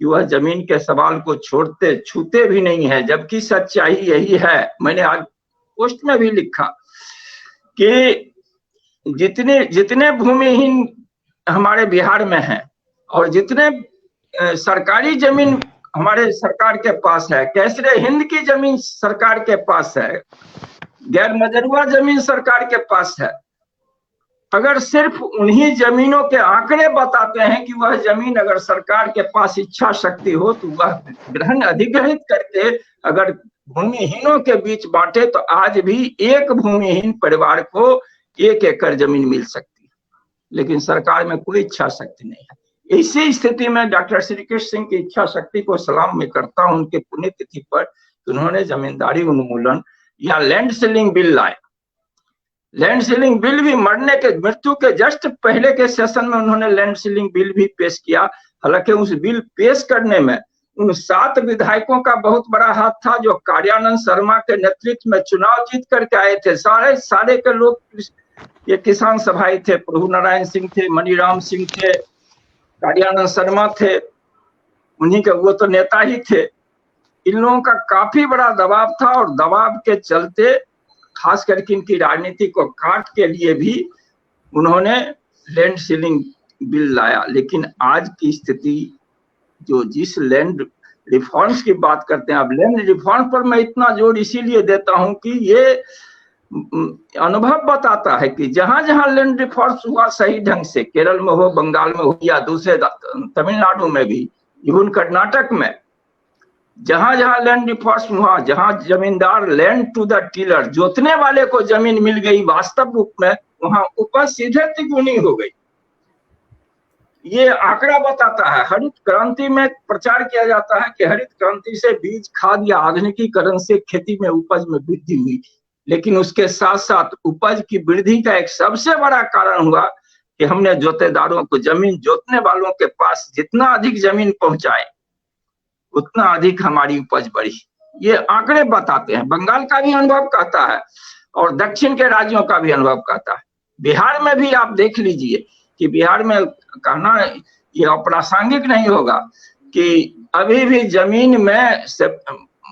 S2: कि वह जमीन के सवाल को छोड़ते छूते भी नहीं है, जबकि सच्चाई यही है। मैंने आज पोस्ट में भी लिखा कि जितने जितने भूमिहीन हमारे बिहार में हैं और जितने सरकारी जमीन हमारे सरकार के पास है, कैसरे हिंद की जमीन सरकार के पास है, गैर मजरूआ जमीन सरकार के पास है, अगर सिर्फ उन्हीं जमीनों के आंकड़े बताते हैं कि वह जमीन अगर सरकार के पास इच्छा शक्ति हो तो वह ग्रहण अधिग्रहित करके अगर भूमिहीनों के बीच बांटे तो आज भी एक भूमिहीन परिवार को 1 एकड़ जमीन मिल सकती है, लेकिन सरकार में कोई इच्छा शक्ति नहीं है। इसी स्थिति में डॉक्टर श्री कृष्ण सिंह की इच्छा शक्ति को सलाम मैं करता हूं उनके पुण्यतिथि पर, उन्होंने जमींदारी उन्मूलन या लैंड सीलिंग बिल लाए। लैंड सीलिंग बिल भी मृत्यु के जस्ट पहले के सेशन में उन्होंने लैंड सीलिंग बिल भी पेश किया। हालांकि उस बिल पेश करने में उन 7 विधायकों का बहुत बड़ा हाथ था जो कार्यानंद शर्मा के नेतृत्व में चुनाव जीत करके आए थे। सारे के लोग ये किसान सभाई थे, प्रभु नारायण सिंह थे, मनीराम सिंह थे, कार्यानंद शर्मा थे, उन्हीं के वो तो नेता ही थे। इन लोगों का काफी बड़ा दबाव था और दबाव के चलते खास करके इनकी राजनीति को काट के लिए भी उन्होंने लैंड सीलिंग बिल लाया। लेकिन आज की स्थिति जो जिस लैंड रिफॉर्म्स की बात करते हैं, अब लैंड रिफॉर्म पर मैं इतना जोर इसीलिए देता हूं कि ये अनुभव बताता है कि जहां जहां लैंड रिफॉर्म्स हुआ सही ढंग से, केरल में हो, बंगाल में हो या दूसरे तमिलनाडु में भी, इवन कर्नाटक में, जहां जहां लैंड रिफॉर्म्स हुआ, जहां जमींदार लैंड टू द टीलर, जोतने वाले को जमीन मिल गई वास्तव रूप में, वहां उपज सीधे तिगुनी हो गई। ये आंकड़ा बताता है। हरित क्रांति में प्रचार किया जाता है कि हरित क्रांति से बीज खाद या आधुनिकीकरण से खेती में उपज में वृद्धि हुई, लेकिन उसके साथ साथ उपज की वृद्धि का एक सबसे बड़ा कारण हुआ कि हमने जोतेदारों को, जमीन जोतने वालों के पास जितना अधिक जमीन पहुंचाए उतना अधिक हमारी उपज बढ़ी। ये आंकड़े बताते हैं। बंगाल का भी अनुभव कहता है और दक्षिण के राज्यों का भी अनुभव कहता है। बिहार में भी आप देख लीजिए कि बिहार में कहना ये अप्रासंगिक नहीं होगा कि अभी भी जमीन में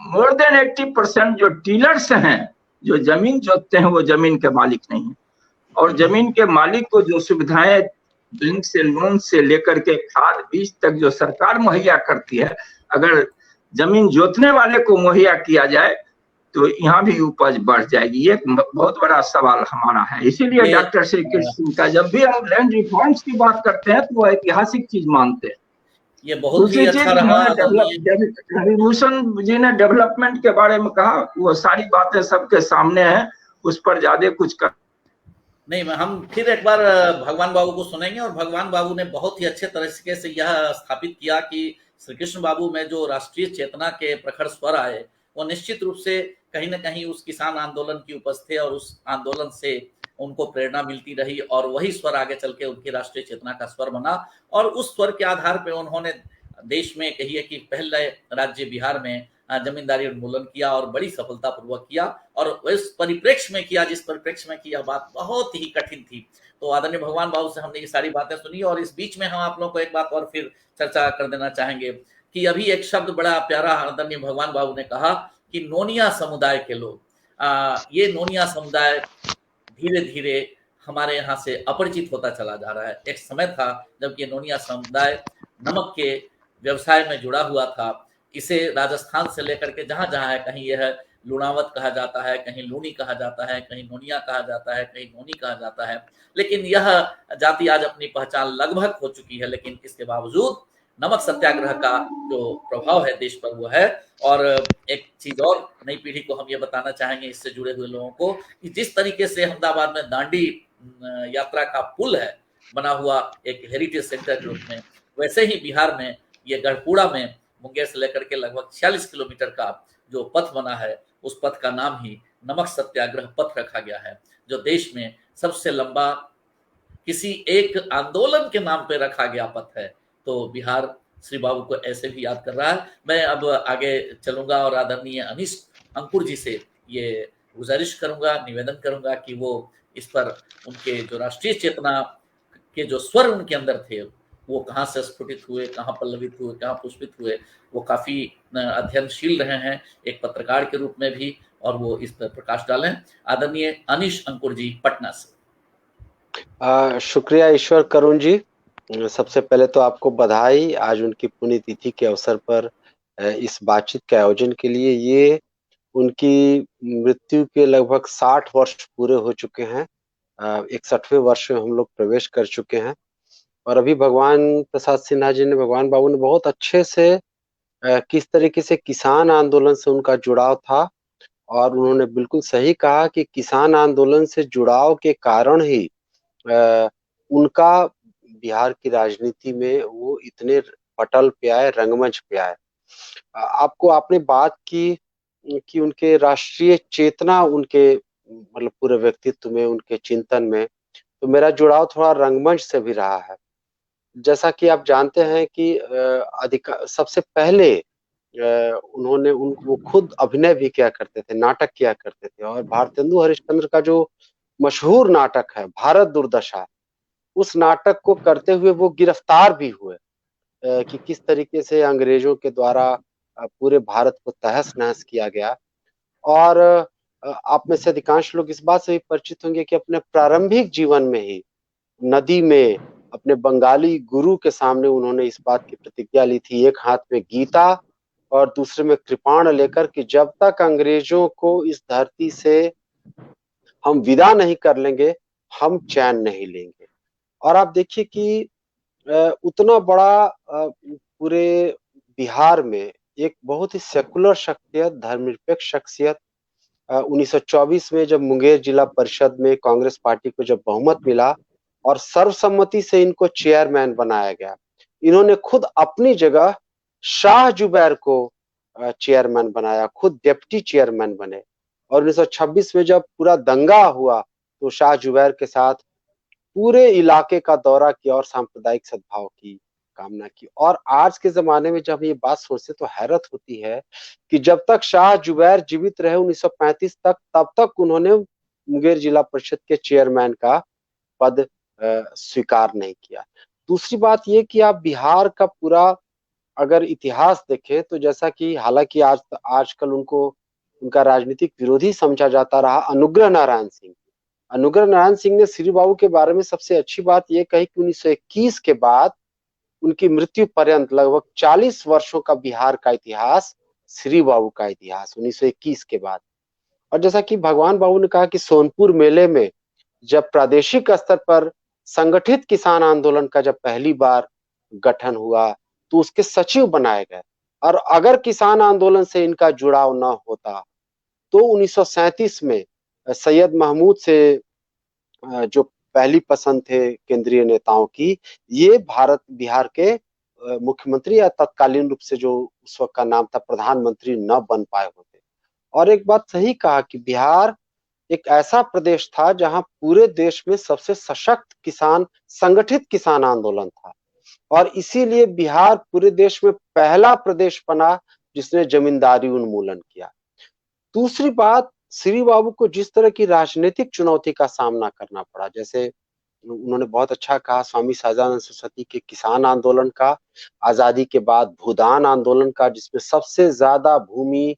S2: मोर देन 80% जो डीलर्स हैं, जो जमीन जोतते हैं, वो जमीन के मालिक नहीं है। और जमीन के मालिक को जो सुविधाएं बैंक से लोन से लेकर के खाद बीज तक जो सरकार मुहैया करती है, अगर जमीन जोतने वाले को मुहैया किया जाए तो यहाँ भी उपज बढ़ जाएगी। ये बहुत बड़ा सवाल हमारा है। इसीलिए डॉक्टर श्री कृष्ण सिंह का जब भी हम लैंड रिफॉर्म्स की बात करते हैं तो वो ऐतिहासिक चीज मानते हैं।
S1: ये बहुत ही अच्छा रहा।
S2: रविभूषण जी ने डेवलपमेंट के बारे में कहा, वो सारी बातें सबके सामने हैं, उस पर ज्यादा कुछ कर
S1: नहीं। हम फिर एक बार भगवान बाबू को सुनेंगे और भगवान बाबू ने बहुत ही अच्छे तरीके से यह स्थापित किया कि श्री कृष्ण बाबू में जो राष्ट्रीय चेतना के प्रखर स्वर आए वो निश्चित रूप से कहीं ना कहीं उस किसान आंदोलन की उपज थे और उस आंदोलन से उनको प्रेरणा मिलती रही और वही स्वर आगे चल के उनकी राष्ट्रीय चेतना का स्वर बना। और उस स्वर के आधार पर उन्होंने देश में कहिए कि पहले राज्य बिहार में जमींदारी उन्मूलन किया और बड़ी सफलतापूर्वक किया और उस परिप्रेक्ष्य में किया जिस परिप्रेक्ष्य में किया बात बहुत ही कठिन थी। तो आदरणीय भगवान बाबू से हमने ये सारी बातें सुनी और इस बीच में हम आप लोगों को एक बात और फिर चर्चा कर देना चाहेंगे कि अभी एक शब्द बड़ा प्यारा आदरणीय भगवान बाबू ने कहा कि नोनिया समुदाय के लोग, ये नोनिया समुदाय धीरे धीरे हमारे यहाँ से अपरिचित होता चला जा रहा है। एक समय था जब ये नोनिया समुदाय नमक के व्यवसाय में जुड़ा हुआ था। इसे राजस्थान से लेकर के जहां जहां है, कहीं यह लुणावत कहा जाता है, कहीं लूनी कहा जाता है, कहीं नोनिया कहा जाता है, कहीं नोनी कहा जाता है, लेकिन यह जाति आज अपनी पहचान लगभग हो चुकी है। लेकिन इसके बावजूद नमक सत्याग्रह का जो प्रभाव है देश पर वो है। और एक चीज और नई पीढ़ी को हम ये बताना चाहेंगे, इससे जुड़े हुए लोगों को, कि जिस तरीके से अहमदाबाद में दांडी यात्रा का पुल है बना हुआ एक हेरिटेज सेंटर के रूप में, वैसे ही बिहार में ये गढ़पुड़ा में मुंगेर से लेकर के लगभग 46 किलोमीटर का जो पथ बना है उस पथ का नाम ही नमक सत्याग्रह पथ रखा गया है, जो देश में सबसे लंबा किसी एक आंदोलन के नाम पे रखा गया पथ है। तो बिहार श्री बाबू को ऐसे भी याद कर रहा है। मैं अब आगे चलूंगा और आदरणीय अनीश अंकुर जी से ये गुजारिश करूंगा, निवेदन करूंगा कि वो इस पर उनके जो राष्ट्रीय चेतना के जो स्वर उनके अंदर थे वो कहाँ से स्फुटित हुए, कहाँ पल्लवित हुए, कहाँ पुष्पित हुए, वो काफी अध्ययनशील रहे हैं एक पत्रकार के रूप में भी, और वो इस पर प्रकाश डालें। आदरणीय अनीश अंकुर जी पटना से।
S5: शुक्रिया ईश्वर करुण जी। सबसे पहले तो आपको बधाई आज उनकी पुण्यतिथि के अवसर पर इस बातचीत के आयोजन के लिए। ये उनकी मृत्यु के लगभग 60 वर्ष पूरे हो चुके हैं। 61वें वर्ष में हम लोग प्रवेश कर चुके हैं और अभी भगवान प्रसाद सिन्हा जी ने, भगवान बाबू ने बहुत अच्छे से किस तरीके से किसान आंदोलन से उनका जुड़ाव था, और उन्होंने बिल्कुल सही कहा कि किसान आंदोलन से जुड़ाव के कारण ही उनका बिहार की राजनीति में वो इतने पटल पे आए, रंगमंच पे आए। आपको आपने बात की कि उनके राष्ट्रीय चेतना, उनके मतलब पूरे व्यक्तित्व में, उनके चिंतन में, तो मेरा जुड़ाव थोड़ा रंगमंच से भी रहा है। जैसा कि आप जानते हैं कि सबसे पहले उन्होंने वो खुद अभिनय भी किया करते थे, नाटक किया करते थे, और भारतेंदु हरिश्चंद्र का जो मशहूर नाटक है भारत दुर्दशा, उस नाटक को करते हुए वो गिरफ्तार भी हुए कि किस तरीके से अंग्रेजों के द्वारा पूरे भारत को तहस-नहस किया गया। और आप में से अधिकांश लोग इस बात से भी परिचित होंगे कि अपने प्रारंभिक जीवन में ही नदी में अपने बंगाली गुरु के सामने उन्होंने इस बात की प्रतिज्ञा ली थी, एक हाथ में गीता और दूसरे में कृपाण लेकर, कि जब तक अंग्रेजों को इस धरती से हम विदा नहीं कर लेंगे, हम चैन नहीं लेंगे। और आप देखिए कि उतना बड़ा पूरे बिहार में एक बहुत ही सेकुलर शख्सियत, धर्मनिरपेक्ष शख्सियत, 1924 में जब मुंगेर जिला परिषद में कांग्रेस पार्टी को जब बहुमत मिला और सर्वसम्मति से इनको चेयरमैन बनाया गया, इन्होंने खुद अपनी जगह शाह जुबैर को चेयरमैन बनाया, खुद डिप्टी चेयरमैन बने। और 1926 में जब पूरा दंगा हुआ तो शाह जुबैर के साथ पूरे इलाके का दौरा किया और सांप्रदायिक सद्भाव की कामना की। और आज के जमाने में जब ये बात सोचते तो हैरत होती है कि जब तक शाह जुबैर जीवित रहे 1935 तक, तब तक उन्होंने मुंगेर जिला परिषद के चेयरमैन का पद स्वीकार नहीं किया। दूसरी बात ये कि आप बिहार का पूरा अगर इतिहास देखें तो जैसा कि हालांकि आजकल उनका राजनीतिक विरोधी समझा जाता रहा अनुग्रह नारायण सिंह। अनुग्रह नारायण सिंह ने श्री बाबू के बारे में सबसे अच्छी बात यह कही कि 1921 के बाद उनकी मृत्यु पर्यंत लगभग 40 वर्षों का बिहार का इतिहास श्री बाबू का इतिहास 1921 के बाद। और जैसा कि भगवान बाबू ने कहा कि सोनपुर मेले में जब प्रादेशिक स्तर पर संगठित किसान आंदोलन का जब पहली बार गठन हुआ तो उसके सचिव बनाए गए, और अगर किसान आंदोलन से इनका जुड़ाव न होता तो 1937 में सैयद महमूद से जो पहली पसंद थे केंद्रीय नेताओं की, ये बिहार के मुख्यमंत्री या तत्कालीन रूप से जो उस वक्त का नाम था प्रधानमंत्री न बन पाए होते। और एक बात सही कहा कि बिहार एक ऐसा प्रदेश था जहां पूरे देश में सबसे सशक्त संगठित किसान आंदोलन था, और इसीलिए बिहार पूरे देश में पहला प्रदेश बना जिसने जमींदारी उन्मूलन किया। दूसरी बात, श्री बाबू को जिस तरह की राजनीतिक चुनौती का सामना करना पड़ा, जैसे उन्होंने बहुत अच्छा कहा स्वामी सहजानंद सरस्वती के किसान आंदोलन का, आजादी के बाद भूदान आंदोलन का, जिसमें सबसे ज्यादा भूमि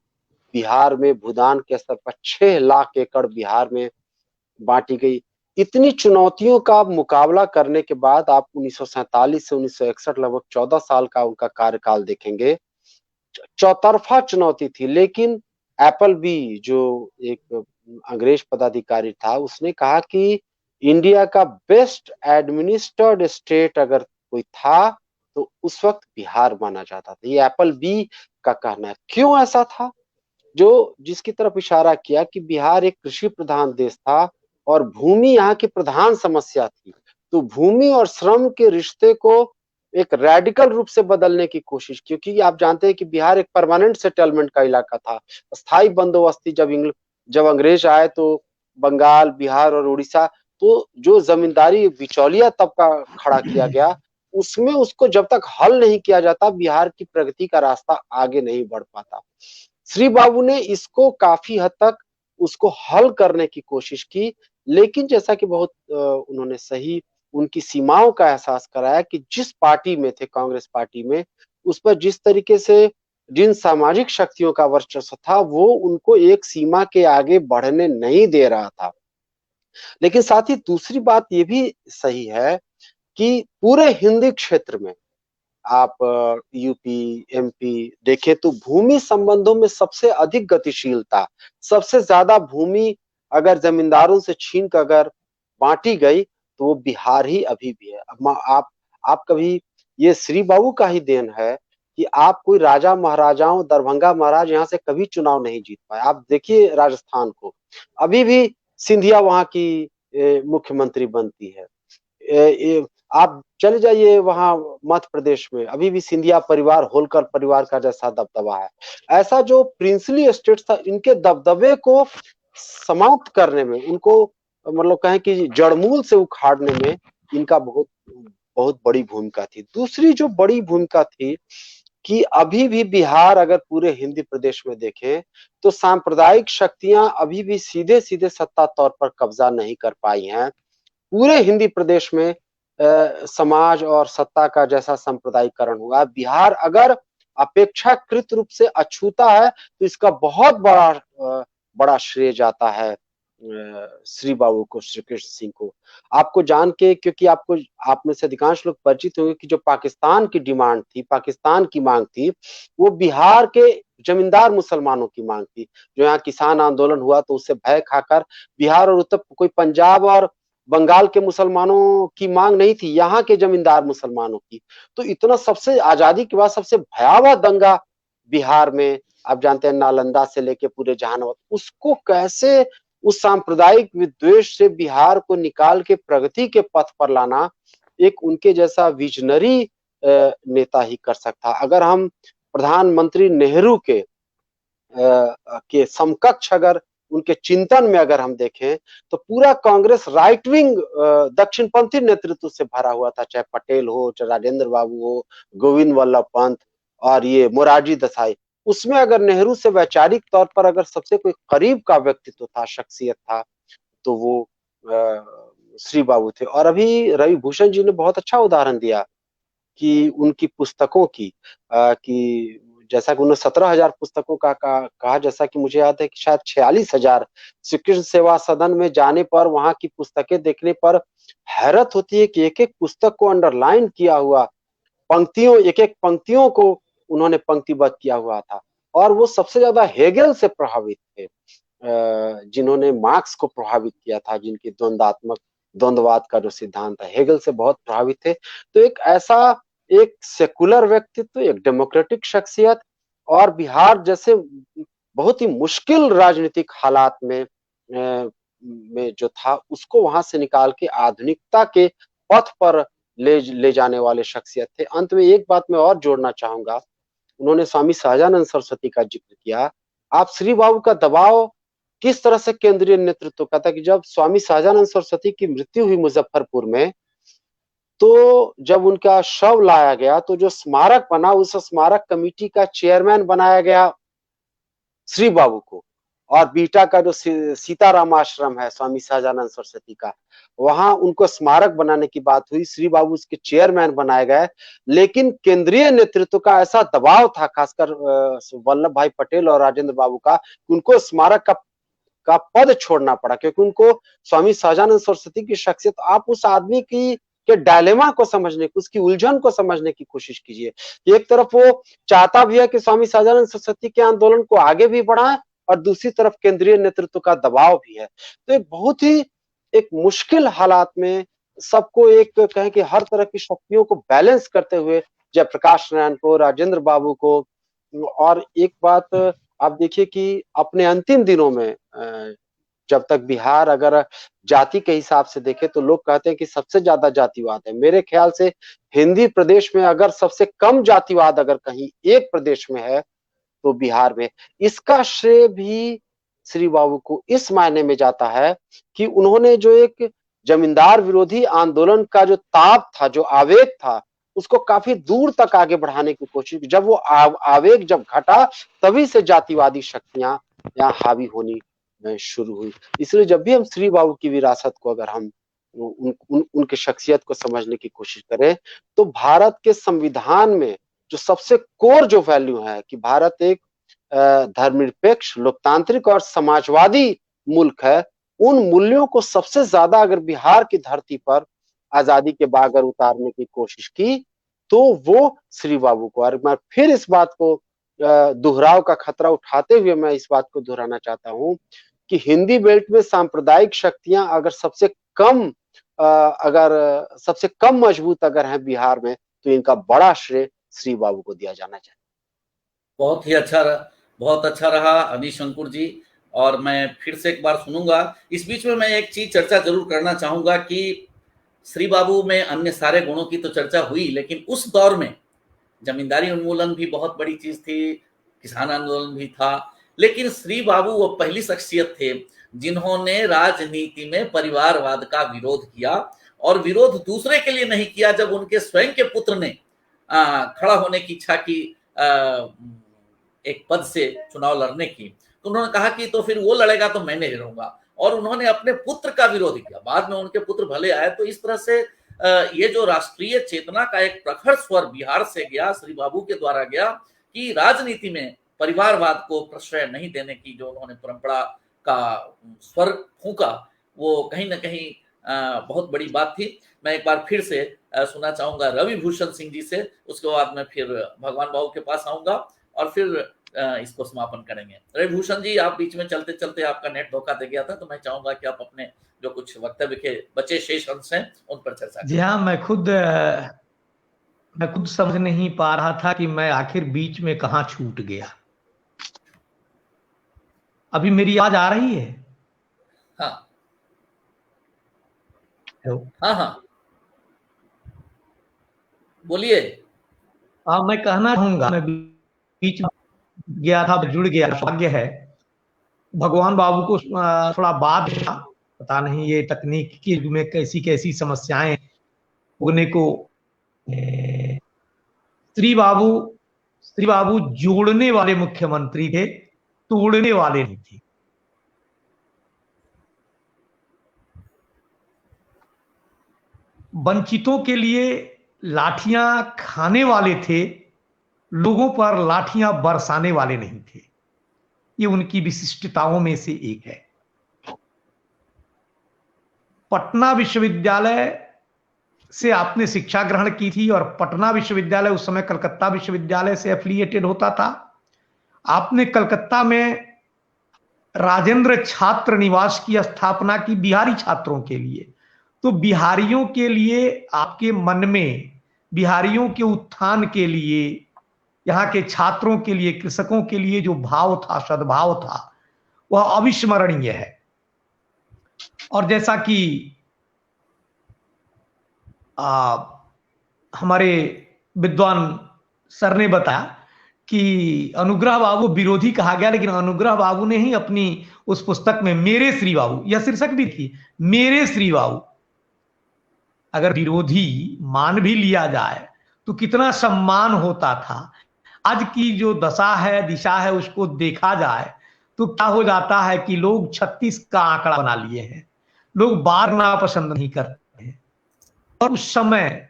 S5: बिहार में भूदान के स्तर पर 6 लाख एकड़ बिहार में बांटी गई। इतनी चुनौतियों का मुकाबला करने के बाद आप 1947 से 1961 लगभग 14 साल का उनका कार्यकाल देखेंगे, चौतरफा चुनौती थी। लेकिन एप्पल बी जो एक अंग्रेज पदाधिकारी था, उसने कहा कि इंडिया का बेस्ट एडमिनिस्टर्ड स्टेट अगर कोई था तो उस वक्त बिहार माना जाता था। ये एप्पल बी का कहना है। क्यों ऐसा था? जो जिसकी तरफ इशारा किया कि बिहार एक कृषि प्रधान देश था और भूमि यहाँ की प्रधान समस्या थी, तो भूमि और श्रम के रिश्ते को एक रेडिकल रूप से बदलने की कोशिश, क्योंकि आप जानते हैं कि बिहार एक परमानेंट सेटलमेंट का इलाका था। स्थायी बंदोबस्ती जब अंग्रेज आए तो बंगाल, बिहार और उड़ीसा, तो जो जमींदारी बिचौलिया तबका खड़ा किया गया, उसमें उसको जब तक हल नहीं किया जाता बिहार की प्रगति का रास्ता आगे नहीं बढ़ पाता। श्री बाबू ने इसको काफी हद तक उसको हल करने की कोशिश की, लेकिन जैसा कि बहुत उन्होंने सही उनकी सीमाओं का एहसास कराया कि जिस पार्टी में थे, कांग्रेस पार्टी में, उस पर जिस तरीके से जिन सामाजिक शक्तियों का वर्चस्व था वो उनको एक सीमा के आगे बढ़ने नहीं दे रहा था। लेकिन साथ ही दूसरी बात ये भी सही है कि पूरे हिंदी क्षेत्र में आप यूपी, एमपी देखें तो भूमि संबंधों में सबसे अधिक गतिशीलता, सबसे ज्यादा भूमि अगर जमींदारों से छीन कर अगर बांटी गई तो वो बिहार ही अभी भी है। अब आप कभी, ये श्री बाबू का ही देन है कि आप कोई राजा महाराजाओं, दरभंगा महाराज यहाँ से कभी चुनाव नहीं जीत पाए। आप देखिए राजस्थान को, अभी भी सिंधिया वहां की मुख्यमंत्री बनती है। आप चले जाइए वहां मध्य प्रदेश में, अभी भी सिंधिया परिवार, होलकर परिवार का जैसा दबदबा है। ऐसा जो प्रिंसली स्टेट्स था, इनके दबदबे को समाप्त करने में, उनको मतलब कहें कि जड़मूल से उखाड़ने में इनका बहुत बहुत बड़ी भूमिका थी। दूसरी जो बड़ी भूमिका थी कि अभी भी बिहार अगर पूरे हिंदी प्रदेश में देखें तो सांप्रदायिक शक्तियां अभी भी सीधे सीधे सत्ता तौर पर कब्जा नहीं कर पाई हैं। पूरे हिंदी प्रदेश में समाज और सत्ता का जैसा सांप्रदायिकरण हुआ, बिहार अगर अपेक्षाकृत रूप से अछूता है तो इसका बहुत बड़ा श्रेय जाता है श्री बाबू को, श्री कृष्ण सिंह को। आपको जान के, क्योंकि आप में से अधिकांश लोग परिचित होंगे कि जो पाकिस्तान की डिमांड थी, पाकिस्तान की मांग थी, वो बिहार के जमींदार मुसलमानों की मांग थी। जो यहाँ किसान आंदोलन हुआ तो उससे भय खाकर बिहार और उत्तर, कोई पंजाब और बंगाल के मुसलमानों की मांग नहीं थी, यहाँ के जमींदार मुसलमानों की। तो इतना, सबसे आजादी के बाद सबसे भयावह दंगा बिहार में, आप जानते हैं नालंदा से लेके पूरे जहानाबाद, उसको कैसे उस सांप्रदायिक विद्वेष से बिहार को निकाल के प्रगति के पथ पर लाना एक उनके जैसा विजनरी नेता ही कर सकता। अगर हम प्रधानमंत्री नेहरू के समकक्ष अगर उनके चिंतन में अगर हम देखें तो पूरा कांग्रेस राइट विंग दक्षिणपंथी नेतृत्व से भरा हुआ था, चाहे पटेल हो, चाहे राजेंद्र बाबू हो, गोविंद वल्लभ पंत और ये मोरारजी देसाई। उसमें अगर नेहरू से वैचारिक तौर पर अगर सबसे कोई करीब का व्यक्तित्व था, शख्सियत था, तो वो श्री बाबू थे। और अभी रवि भूषण जी ने बहुत अच्छा उदाहरण दिया कि उनकी पुस्तकों की कि जैसा कि उन्होंने 17,000 पुस्तकों का कहा, जैसा कि मुझे याद है कि शायद 46,000 श्री कृष्ण सेवा सदन में जाने पर, वहां की पुस्तकें देखने पर हैरत होती है कि एक एक पुस्तक को अंडरलाइन किया हुआ, पंक्तियों, एक एक पंक्तियों को उन्होंने पंक्तिबद्ध किया हुआ था। और वो सबसे ज्यादा हेगेल से प्रभावित थे, जिन्होंने मार्क्स को प्रभावित किया था, जिनकी द्वंद्ववाद का जो सिद्धांत है, हेगेल से बहुत प्रभावित थे। तो एक ऐसा एक सेकुलर व्यक्तित्व, एक डेमोक्रेटिक शख्सियत, और बिहार जैसे बहुत ही मुश्किल राजनीतिक हालात में जो था, उसको वहां से निकाल के आधुनिकता के पथ पर ले जाने वाले शख्सियत थे। अंत में एक बात मैं और जोड़ना चाहूंगा, उन्होंने स्वामी सहजानंद सरस्वती का जिक्र किया। आप श्री बाबू का दबाव किस तरह से केंद्रीय नेतृत्व का था कि जब स्वामी सहजानंद सरस्वती की मृत्यु हुई मुजफ्फरपुर में, तो जब उनका शव लाया गया तो जो स्मारक बना, उस स्मारक कमेटी का चेयरमैन बनाया गया श्री बाबू को। और बीटा का जो सीताराम आश्रम है स्वामी सहजानंद सरस्वती का, वहां उनको स्मारक बनाने की बात हुई, श्री बाबू उसके चेयरमैन बनाए गए। लेकिन केंद्रीय नेतृत्व का ऐसा दबाव था, खासकर वल्लभ भाई पटेल और राजेंद्र बाबू का, उनको स्मारक का पद छोड़ना पड़ा, क्योंकि उनको स्वामी सहजानंद सरस्वती की शख्सियत, आप उस आदमी की के डायलेमा को समझने, उसकी उलझन को समझने की कोशिश कीजिए। एक तरफ वो चाहता भी है कि स्वामी सहजानंद सरस्वती के आंदोलन को आगे भी बढ़ाएं, और दूसरी तरफ केंद्रीय नेतृत्व का दबाव भी है। तो एक बहुत ही एक मुश्किल हालात में सबको, एक कहें कि हर तरह की शक्तियों को बैलेंस करते हुए, जयप्रकाश नारायण को, राजेंद्र बाबू को, और एक बात आप देखिए कि अपने अंतिम दिनों में जब तक बिहार अगर जाति के हिसाब से देखे तो लोग कहते हैं कि सबसे ज्यादा जातिवाद है। मेरे ख्याल से हिंदी प्रदेश में अगर सबसे कम जातिवाद अगर कहीं एक प्रदेश में है तो बिहार में। इसका श्रेय भी श्री बाबू को इस मायने में जाता है कि उन्होंने जो एक जमींदार विरोधी आंदोलन का जो ताप था, जो आवेग था, उसको काफी दूर तक आगे बढ़ाने की कोशिश की। जब वो आवेग जब घटा, तभी से जातिवादी शक्तियां यहाँ हावी होनी शुरू हुई। इसलिए जब भी हम श्री बाबू की विरासत को अगर हम उनकी शख्सियत को समझने की कोशिश करें तो भारत के संविधान में जो सबसे कोर जो वैल्यू है कि भारत एक धर्मनिरपेक्ष, लोकतांत्रिक और समाजवादी मुल्क है, उन मूल्यों को सबसे ज्यादा अगर बिहार की धरती पर आजादी के बाद अगर उतारने की कोशिश की तो वो श्री बाबू को। और मैं फिर इस बात को दोहराव का खतरा उठाते हुए मैं इस बात को दोहराना चाहता हूं कि हिंदी बेल्ट में सांप्रदायिक शक्तियां अगर सबसे कम मजबूत अगर है बिहार में तो इनका बड़ा श्रेय श्री बाबू को दिया जाना चाहिए।
S1: बहुत ही अच्छा रहा, बहुत अच्छा रहा अनीश अंकुर जी, और मैं फिर से एक बार सुनूंगा। इस बीच में मैं एक चीज चर्चा जरूर करना चाहूंगा कि श्री बाबू में अन्य सारे गुणों की तो चर्चा हुई, लेकिन उस दौर में जमींदारी उन्मूलन भी बहुत बड़ी चीज थी, किसान आंदोलन भी था, लेकिन श्री बाबू वो पहली शख्सियत थे जिन्होंने राजनीति में परिवारवाद का विरोध किया, और विरोध दूसरे के लिए नहीं किया। जब उनके स्वयं के पुत्र ने खड़ा होने की इच्छा की एक पद से चुनाव लड़ने की, तो उन्होंने कहा कि तो फिर वो लड़ेगा तो मैं नहीं लड़ूंगा, और उन्होंने अपने पुत्र का विरोध किया। बाद में उनके पुत्र भले आए। तो इस तरह से ये जो राष्ट्रीय चेतना का एक प्रखर स्वर बिहार से गया, श्री बाबू के द्वारा गया, कि राजनीति में परिवारवाद को प्रश्रय नहीं देने की जो उन्होंने परंपरा का स्वर फूंका, वो कहीं ना कहीं बहुत बड़ी बात थी। मैं एक बार फिर से सुनना चाहूंगा रवि भूषण सिंह जी से, उसके बाद मैं फिर भगवान बाबू के पास आऊंगा और फिर इसको समापन करेंगे। रवि भूषण जी, आप बीच में चलते चलते आपका नेट धोखा दे गया था, तो मैं चाहूंगा कि आप अपने जो कुछ वक्तव्य के बचे शेष अंश हैं उन पर चर्चा करें।
S3: जी हाँ, मैं खुद समझ नहीं पा रहा था कि मैं आखिर बीच में कहाँ छूट गया। अभी मेरी आवाज आ रही है?
S1: हाँ
S3: हेलो,
S1: हाँ बोलिए।
S3: मैं कहना चाहूंगा, मैं बीच में गया था, जुड़ गया। भाग्य है भगवान बाबू को थोड़ा बाद, पता नहीं ये तकनीक के युग में कैसी कैसी समस्याएं उगने को। श्री बाबू जोड़ने वाले मुख्यमंत्री थे, तोड़ने वाले नहीं थे। वंचितों के लिए लाठियां खाने वाले थे, लोगों पर लाठियां बरसाने वाले नहीं थे। ये उनकी विशिष्टताओं में से एक है। पटना विश्वविद्यालय से आपने शिक्षा ग्रहण की थी, और पटना विश्वविद्यालय उस समय कलकत्ता विश्वविद्यालय से एफिलिएटेड होता था। आपने कलकत्ता में राजेंद्र छात्र निवास की स्थापना की बिहारी छात्रों के लिए। तो बिहारियों के लिए, आपके मन में बिहारियों के उत्थान के लिए, यहाँ के छात्रों के लिए, कृषकों के लिए जो भाव था, सद्भाव था, वह अविस्मरणीय है। और जैसा कि हमारे विद्वान सर ने बताया कि अनुग्रह बाबू विरोधी कहा गया, लेकिन अनुग्रह बाबू ने ही अपनी उस पुस्तक में मेरे श्री बाबू, यह शीर्षक भी थी, मेरे श्री बाबू। अगर विरोधी मान भी लिया जाए तो कितना सम्मान होता था। आज की जो दशा है, दिशा है, उसको देखा जाए तो क्या हो जाता है कि लोग 36 का आंकड़ा बना लिए हैं, लोग बार ना पसंद नहीं करते हैं। और उस समय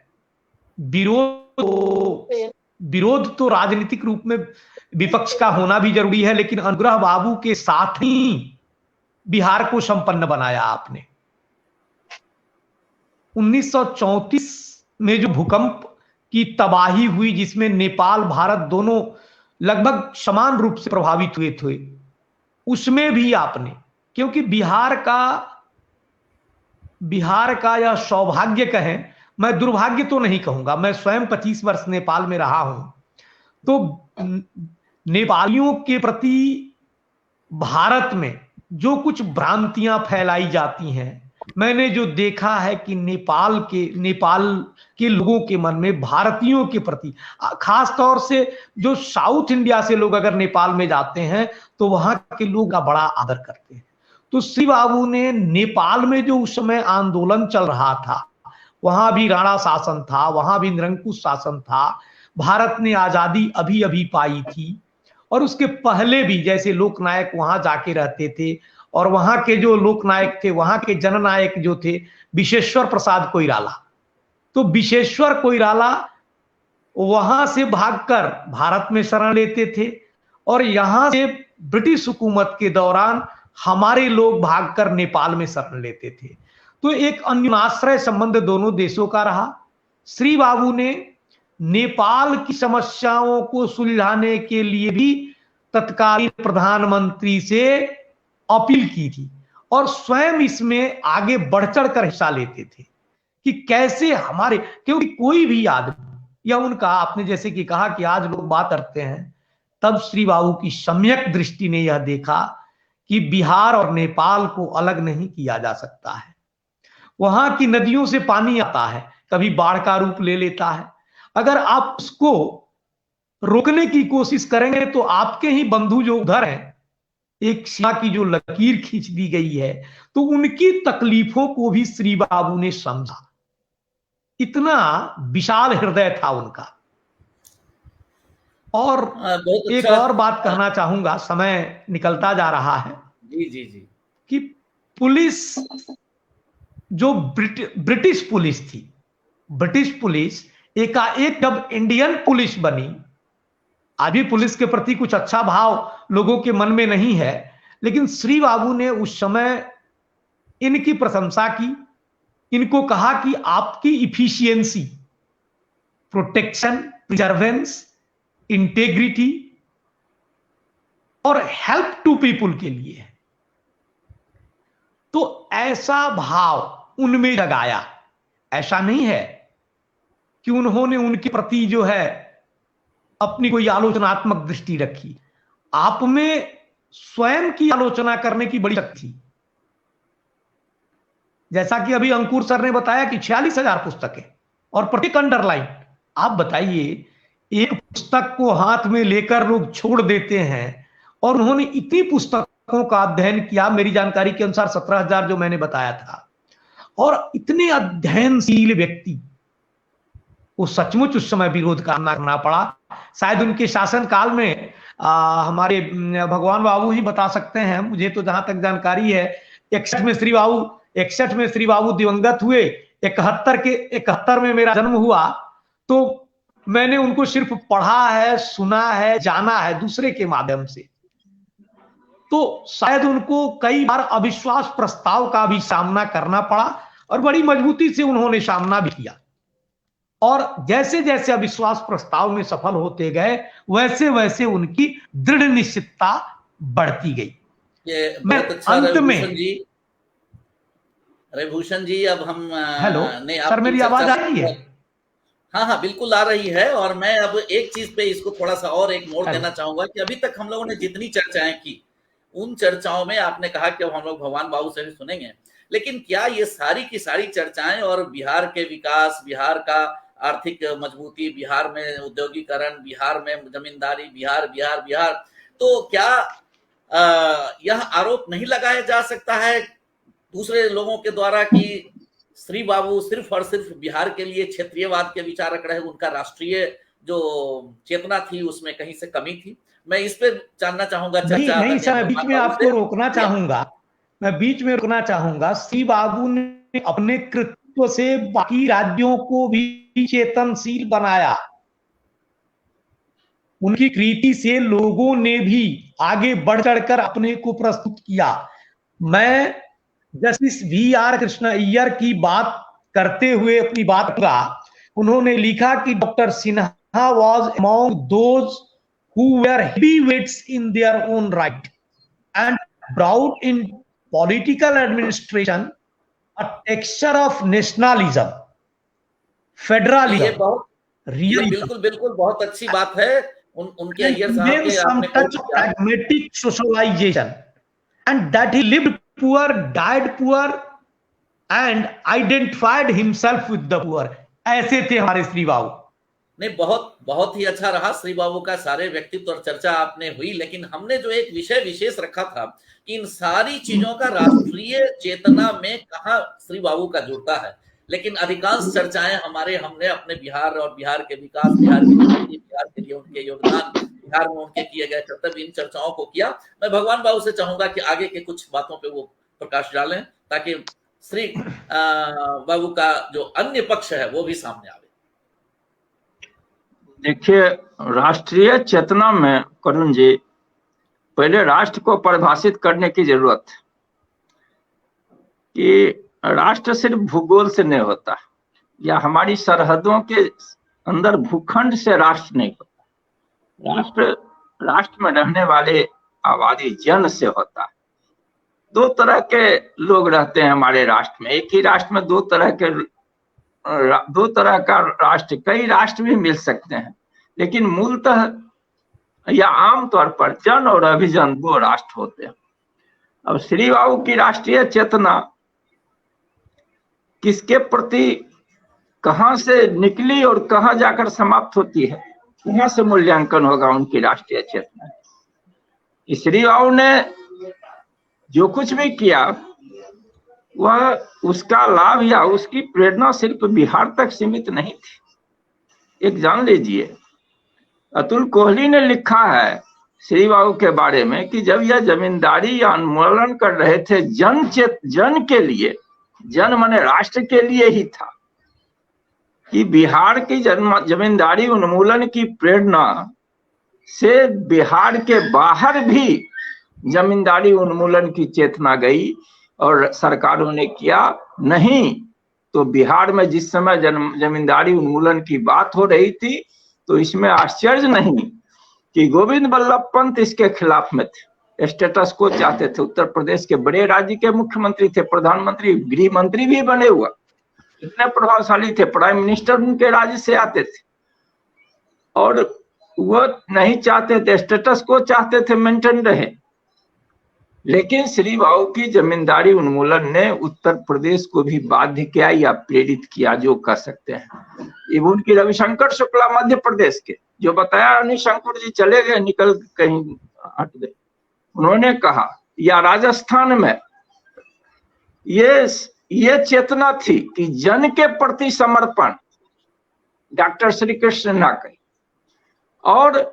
S3: विरोध तो राजनीतिक रूप में विपक्ष का होना भी जरूरी है, लेकिन अनुग्रह बाबू के साथ ही बिहार को संपन्न बनाया आपने। 1934 में जो भूकंप की तबाही हुई, जिसमें नेपाल भारत दोनों लगभग समान रूप से प्रभावित हुए थे, उसमें भी आपने, क्योंकि बिहार का यह सौभाग्य कहें, मैं दुर्भाग्य तो नहीं कहूंगा, मैं स्वयं 25 वर्ष नेपाल में रहा हूं, तो नेपालियों के प्रति भारत में जो कुछ भ्रांतियां फैलाई जाती हैं, मैंने जो देखा है कि नेपाल के लोगों के मन में भारतीयों के प्रति, खास तौर से जो साउथ इंडिया से लोग अगर नेपाल में जाते हैं तो वहां के लोग का बड़ा आदर करते हैं। तो श्री बाबू ने नेपाल में जो उस समय आंदोलन चल रहा था, वहां भी राणा शासन था, वहां भी निरंकुश शासन था, भारत ने आजादी अभी अभी पाई थी, और उसके पहले भी जैसे लोकनायक वहां जाके रहते थे और वहां के जो लोकनायक थे, वहां के जननायक जो थे विशेश्वर प्रसाद कोइराला। तो विशेश्वर कोइराला वहां से भागकर भारत में शरण लेते थे और यहां से ब्रिटिश हुकूमत के दौरान हमारे लोग भागकर नेपाल में शरण लेते थे। तो एक अन्योन्याश्रय संबंध दोनों देशों का रहा। श्री बाबू ने नेपाल की समस्याओं को सुलझाने के लिए भी तत्कालीन प्रधानमंत्री से अपील की थी और स्वयं इसमें आगे बढ़ चढ़ कर हिस्सा लेते थे कि कैसे हमारे, क्योंकि कोई भी आदमी या उनका, आपने जैसे कि कहा कि आज लोग बात करते हैं, तब श्री बाबू की सम्यक दृष्टि ने यह देखा कि बिहार और नेपाल को अलग नहीं किया जा सकता है। वहां की नदियों से पानी आता है, कभी बाढ़ का रूप ले लेता है। अगर आप उसको रोकने की कोशिश करेंगे तो आपके ही बंधु जो उधर हैं, एक सीमा की जो लकीर खींच दी गई है, तो उनकी तकलीफों को भी श्री बाबू ने समझा। इतना विशाल हृदय था उनका। और एक और बात कहना चाहूंगा, समय निकलता जा रहा है।
S1: जी जी जी।
S3: कि पुलिस जो ब्रिटिश पुलिस थी, ब्रिटिश पुलिस एकाएक जब इंडियन पुलिस बनी, आज भी पुलिस के प्रति कुछ अच्छा भाव लोगों के मन में नहीं है, लेकिन श्री बाबू ने उस समय इनकी प्रशंसा की, इनको कहा कि आपकी इफिशियंसी, प्रोटेक्शन, प्रिजर्वेंस, इंटेग्रिटी और हेल्प टू पीपुल के लिए है। तो ऐसा भाव उनमें जगाया। ऐसा नहीं है कि उन्होंने उनके प्रति जो है अपनी कोई आलोचनात्मक दृष्टि रखी। आप में स्वयं की आलोचना करने की बड़ी शक्ति थी। जैसा कि अभी अंकुर सर ने बताया कि 46,000 पुस्तकें और प्रत्येक अंडरलाइन। आप बताइए, एक पुस्तक को हाथ में लेकर लोग छोड़ देते हैं और उन्होंने इतनी पुस्तकों का अध्ययन किया, मेरी जानकारी के अनुसार 17,000 जो मैंने बताया था, और इतने अध्ययनशील व्यक्ति वो सचमुच उस समय विरोध करना पड़ा। शायद उनके शासन काल में हमारे भगवान बाबू ही बता सकते हैं, मुझे तो जहां तक जानकारी है 61 में श्री बाबू दिवंगत हुए। 71 में मेरा जन्म हुआ, तो मैंने उनको सिर्फ पढ़ा है, सुना है, जाना है दूसरे के माध्यम से। तो शायद उनको कई बार अविश्वास प्रस्ताव का भी सामना करना पड़ा और बड़ी मजबूती से उन्होंने सामना भी किया। और जैसे जैसे अविश्वास प्रस्ताव में सफल होते गए, वैसे वैसे उनकी दृढ़ निश्चितता बढ़ती गई।
S1: ये बहुत अच्छा
S3: अंत में
S1: रविभूषण जी, अब हम
S3: हेलो सर, मेरी आवाज आ रही है?
S1: हाँ हाँ बिल्कुल आ रही है। और मैं अब एक चीज पे इसको थोड़ा सा और एक मोड़ देना चाहूंगा कि अभी तक हम लोगों ने जितनी चर्चाएं की, उन चर्चाओं में आपने कहा कि अब हम लोग भगवान बाबू से भी सुनेंगे, लेकिन क्या ये सारी की सारी चर्चाएं और बिहार के विकास, बिहार का आर्थिक मजबूती, बिहार में उद्योगीकरण, बिहार में जमींदारी, बिहार बिहार बिहार, तो क्या यह आरोप नहीं लगाया जा सकता है दूसरे लोगों के द्वारा कि श्री बाबू सिर्फ और सिर्फ बिहार के लिए क्षेत्रीयवाद के विचारक रहे, उनका राष्ट्रीय जो चेतना थी उसमें कहीं से कमी थी? मैं इस पे जानना चाहूंगा चर्चा।
S3: नहीं सर, मैं बीच में आपको रोकना चाहूंगा, मैं बीच में रुकना चाहूंगा। श्री बाबू ने अपने कृतित्व से बाकी राज्यों को भी चेतनशील बनाया। उनकी कृति से लोगों ने भी आगे बढ़ चढ़कर अपने को प्रस्तुत किया। मैं जस्टिस VR कृष्ण अय्यर की बात करते हुए अपनी बात का, उन्होंने लिखा कि doctor Sinha was among those who were heavyweights in their own right and brought in political administration a texture of nationalism, federalism,
S1: ये बिल्कुल बिल्कुल बहुत अच्छी बात है। उनके अय्यर साहब के
S3: some touch of pragmatic socialization, and that he lived poor, died poor and identified himself with the poor। ऐसे थे हमारे श्री बाबू।
S1: नहीं, बहुत बहुत ही अच्छा रहा श्री बाबू का सारे व्यक्तित्व और चर्चा आपने हुई, लेकिन हमने जो एक विषय विशेष रखा था कि इन सारी चीजों का राष्ट्रीय चेतना में कहाँ श्री बाबू का जुड़ता है, लेकिन अधिकांश चर्चाएं हमने अपने बिहार और बिहार के विकास, बिहार के लिए उनके योगदान, बिहार में उनके किए गए कर्तव्य, इन चर्चाओं को किया। मैं भगवान बाबू से चाहूंगा कि आगे के कुछ बातों पे वो प्रकाश डालें ताकि श्री बाबू का जो अन्य पक्ष है वो भी सामने आवे।
S2: देखिए, राष्ट्रीय चेतना में करुण जी, पहले राष्ट्र को परिभाषित करने की जरूरत है कि राष्ट्र सिर्फ भूगोल से नहीं होता, या हमारी सरहदों के अंदर भूखंड से राष्ट्र नहीं होता। राष्ट्र में रहने वाले आबादी जन से होता है। दो तरह के लोग रहते हैं हमारे राष्ट्र में। एक ही राष्ट्र में दो तरह का राष्ट्र, कई राष्ट्र भी मिल सकते हैं, लेकिन मूलतः या आमतौर पर जन और अभिजन दो राष्ट्र होते हैं। अब श्री बाबू की राष्ट्रीय चेतना किसके प्रति कहां से निकली और कहां जाकर समाप्त होती है, कहां से मूल्यांकन होगा उनकी राष्ट्रीय चेतना। श्री बाबू ने जो कुछ भी किया वह उसका लाभ या उसकी प्रेरणा सिर्फ बिहार तक सीमित नहीं थी। एक जान लीजिए, अतुल कोहली ने लिखा है श्री बाबू के बारे में कि जब यह जमींदारी उन्मूलन कर रहे थे जन के लिए, जन माने राष्ट्र के लिए ही था, कि बिहार की जमींदारी उन्मूलन की प्रेरणा से बिहार के बाहर भी जमींदारी उन्मूलन की चेतना गई और सरकारों ने किया। नहीं तो बिहार में जिस समय जमींदारी उन्मूलन की बात हो रही थी तो इसमें आश्चर्य नहीं कि गोविंद बल्लभ पंत इसके खिलाफ में थे, स्टेटस को चाहते थे। उत्तर प्रदेश के बड़े राज्य के मुख्यमंत्री थे, प्रधानमंत्री, गृह मंत्री भी बने हुआ, इतने प्रभावशाली थे, प्राइम मिनिस्टर उनके राज्य से आते थे, और वो नहीं चाहते थे, स्टेटस को चाहते थे मेंटेन रहे। लेकिन श्री बाबू की जमींदारी उन्मूलन ने उत्तर प्रदेश को भी बाध्य किया या प्रेरित किया, जो कह सकते हैं। इवन उनकी रविशंकर शुक्ला मध्य प्रदेश के, जो बताया अनिशंकर जी चले गए, निकल कहीं हट गए, उन्होंने कहा, या राजस्थान में ये चेतना थी कि जन के प्रति समर्पण डॉक्टर श्री कृष्ण ना कही। और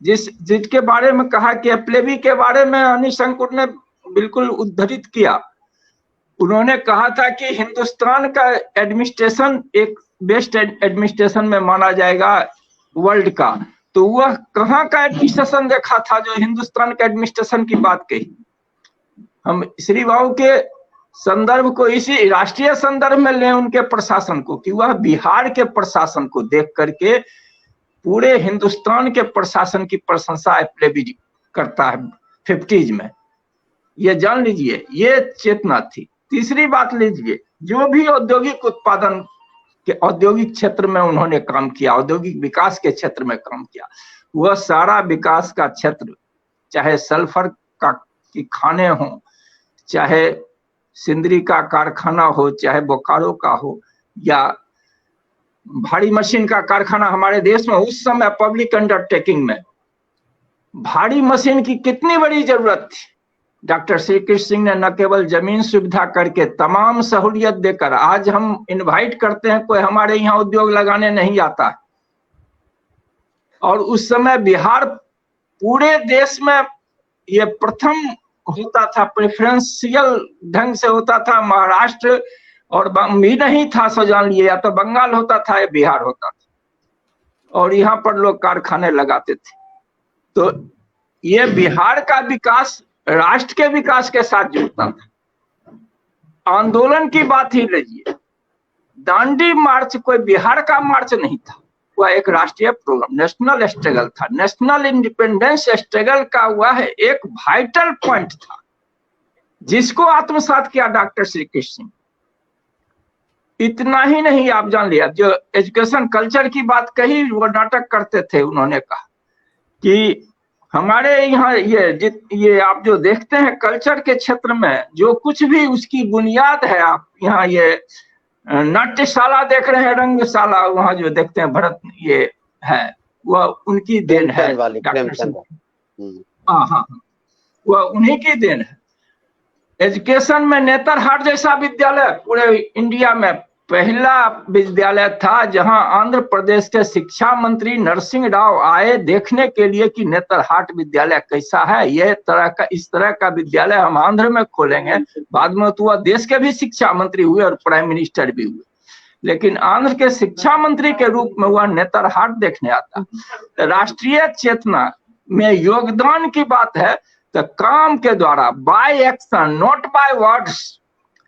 S2: जिसके बारे में कहा कि एप्लेबी के बारे में अनिशंकर ने बिल्कुल उद्धृत किया, उन्होंने कहा था कि हिंदुस्तान का एडमिनिस्ट्रेशन एक बेस्ट एडमिनिस्ट्रेशन में माना जाएगा वर्ल्ड का। तो वह कहाँ का एडमिनिस्ट्रेशन देखा था जो हिंदुस्तान के एडमिनिस्ट्रेशन की बात कही। हम श्री बाबू के संदर्भ को इसी राष्ट्रीय संदर्भ में लें, उनके प्रशासन को, कि वह बिहार के प्रशासन को देख करके पूरे हिंदुस्तान के प्रशासन की प्रशंसा एप्लेबी करता है 50s में। ये जान लीजिए, ये चेतना थी। तीसरी बात लीजिए, जो भी औद्योगिक उत्पादन के औद्योगिक क्षेत्र में उन्होंने काम किया, औद्योगिक विकास के क्षेत्र में काम किया, वह सारा विकास का क्षेत्र, चाहे सल्फर का की खाने हो, चाहे सिंदरी का कारखाना हो, चाहे बोकारो का हो, या भारी मशीन का कारखाना हमारे देश में उस समय पब्लिक अंडरटेकिंग में भारी मशीन की कितनी बड़ी जरूरत थी। डॉक्टर श्री कृष्ण सिंह ने न केवल जमीन सुविधा करके तमाम सहूलियत देकर, आज हम इनवाइट करते हैं, कोई हमारे यहाँ उद्योग लगाने नहीं आता, और उस समय बिहार पूरे देश में ये प्रथम होता था, प्रेफरेंशियल ढंग से होता था। महाराष्ट्र और भी नहीं था, सो जान लिए, या तो बंगाल होता था या बिहार होता था, और यहाँ पर लोग कारखाने लगाते थे। तो ये बिहार का विकास राष्ट्र के विकास के साथ जुड़ता था। आंदोलन की बात ही लीजिए, दांडी मार्च कोई बिहार का मार्च नहीं था, वह एक राष्ट्रीय प्रोग्राम, नेशनल स्ट्रगल था, नेशनल इंडिपेंडेंस स्ट्रगल का वह एक वाइटल पॉइंट था, जिसको आत्मसात किया डॉक्टर श्री कृष्ण सिंह। इतना ही नहीं, आप जान लिया, जो एजुकेशन कल्चर की बात कही, वो नाटक करते थे। उन्होंने कहा कि हमारे यहाँ ये आप जो देखते हैं कल्चर के क्षेत्र में, जो कुछ भी उसकी बुनियाद है, आप यहाँ ये नाट्यशाला देख रहे हैं, रंगशाला, वहाँ जो देखते हैं भरत, ये है, वह उनकी देन है। हाँ, वह उन्हीं की देन है। एजुकेशन में नेतरहाट जैसा विद्यालय पूरे इंडिया में पहला विद्यालय था जहां आंध्र प्रदेश के शिक्षा मंत्री नरसिंह राव आए देखने के लिए कि नेतरहाट विद्यालय कैसा है। इस तरह का विद्यालय हम आंध्र में खोलेंगे। बाद में तो वह देश के भी शिक्षा मंत्री हुए और प्राइम मिनिस्टर भी हुए, लेकिन आंध्र के शिक्षा मंत्री के रूप में वह नेतरहाट देखने आता। राष्ट्रीय चेतना में योगदान की बात है तो काम के द्वारा, by action not by words,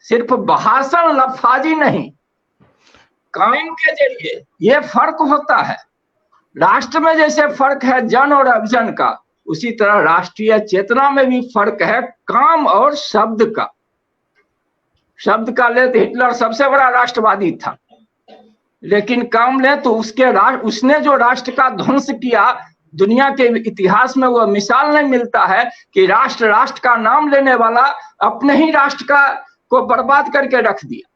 S2: सिर्फ भाषण लफाजी नहीं, काम के जरिए ये फर्क होता है। राष्ट्र में जैसे फर्क है जन और अभिजन का, उसी तरह राष्ट्रीय चेतना में भी फर्क है काम और शब्द का। शब्द का ले तो हिटलर सबसे बड़ा राष्ट्रवादी था, लेकिन काम ले तो उसने जो राष्ट्र का ध्वंस किया, दुनिया के इतिहास में वह मिसाल नहीं मिलता है कि राष्ट्र का नाम लेने वाला अपने ही राष्ट्र को बर्बाद करके रख दिया।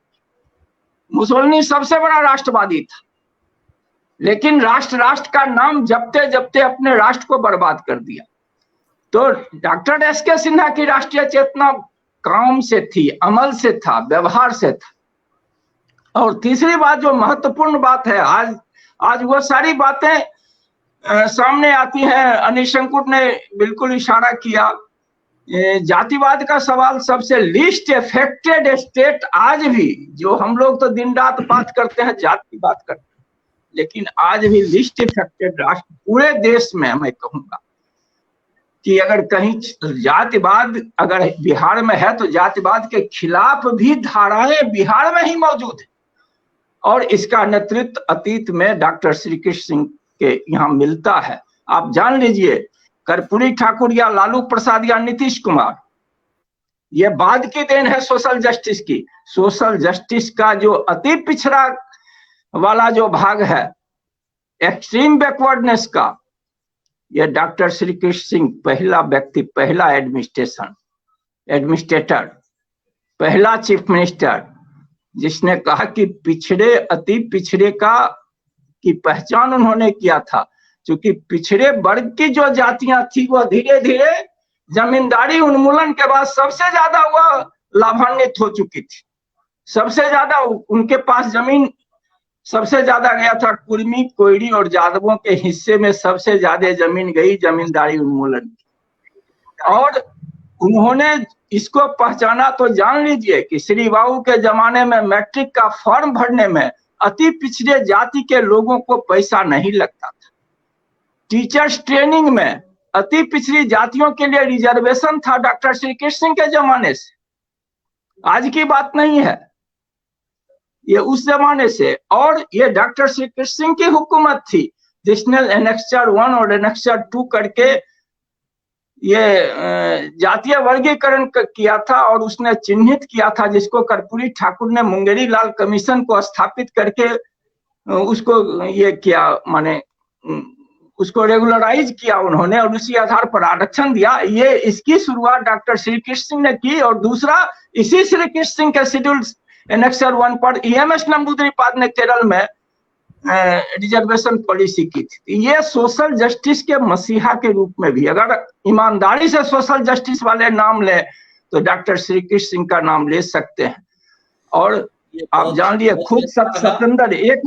S2: मुसोलिनी सबसे बड़ा राष्ट्रवादी था, लेकिन राष्ट्र का नाम जपते जपते अपने राष्ट्र को बर्बाद कर दिया। तो डॉक्टर एस.के. सिन्हा की राष्ट्रीय चेतना काम से थी, अमल से था, व्यवहार से था। और तीसरी बात जो महत्वपूर्ण बात है, आज वो सारी बातें सामने आती हैं। अनिल शंकुर ने बिल्कुल इशारा किया, जातिवाद का सवाल सबसे लीस्ट इफेक्टेड स्टेट आज भी, जो हम लोग तो दिन रात बात करते हैं, जाति की बात करते हैं, लेकिन आज भी लीस्ट इफेक्टेड राष्ट्र पूरे देश में मैं कहूंगा कि अगर कहीं जातिवाद अगर बिहार में है तो जातिवाद के खिलाफ भी धाराएं बिहार में ही मौजूद है। और इसका नेतृत्व अतीत में डॉक्टर श्री कृष्ण सिंह के यहाँ मिलता है। आप जान लीजिए, कर्पूरी ठाकुर या लालू प्रसाद या नीतीश कुमार, ये बाद की देन है सोशल जस्टिस की। सोशल जस्टिस का जो अति पिछड़ा वाला जो भाग है, एक्सट्रीम बैकवर्डनेस का, ये डॉक्टर श्री कृष्ण सिंह पहला व्यक्ति, पहला एडमिनिस्ट्रेटर, पहला चीफ मिनिस्टर जिसने कहा कि पिछड़े अति पिछड़े की पहचान उन्होंने किया था। क्योंकि पिछड़े वर्ग की जो जातियां थी वो धीरे धीरे जमींदारी उन्मूलन के बाद सबसे ज्यादा वह लाभान्वित हो चुकी थी। सबसे ज्यादा उनके पास जमीन सबसे ज्यादा गया था। कुर्मी, कोयरी और यादवों के हिस्से में सबसे ज्यादा जमीन गई जमींदारी उन्मूलन की। और उन्होंने इसको पहचाना। तो जान लीजिए कि श्री बाबू के जमाने में मैट्रिक का फॉर्म भरने में अति पिछड़े जाति के लोगों को पैसा नहीं लगता था। टीचर्स ट्रेनिंग में अति पिछड़ी जातियों के लिए रिजर्वेशन था डॉक्टर श्री कृष्ण सिंह के जमाने से। आज की बात नहीं है, ये उस जमाने से। और ये डॉक्टर श्री कृष्ण सिंह की हुकूमत थी जिसने एनेक्सचर 1 और एनेक्सचर 2 करके ये जातीय वर्गीकरण किया था। और उसने चिन्हित किया था, जिसको कर्पूरी ठाकुर ने मुंगेरी लाल कमीशन को स्थापित करके उसको ये किया, माने उसको रेगुलराइज किया उन्होंने और उसी आधार पर आरक्षण दिया। ये इसकी शुरुआत डॉक्टर श्री कृष्ण सिंह ने की। और दूसरा, इसी श्री कृष्ण सिंह के शेड्यूल एनेक्सर 1 पर EMS नंबूदिरीपाद ने केरल में रिजर्वेशन पॉलिसी की थी। ये सोशल जस्टिस के मसीहा के रूप में भी, अगर ईमानदारी से सोशल जस्टिस वाले नाम ले तो डॉक्टर श्री कृष्ण सिंह का नाम ले सकते हैं। और आप जान लिए खुद सत्येंद्र, एक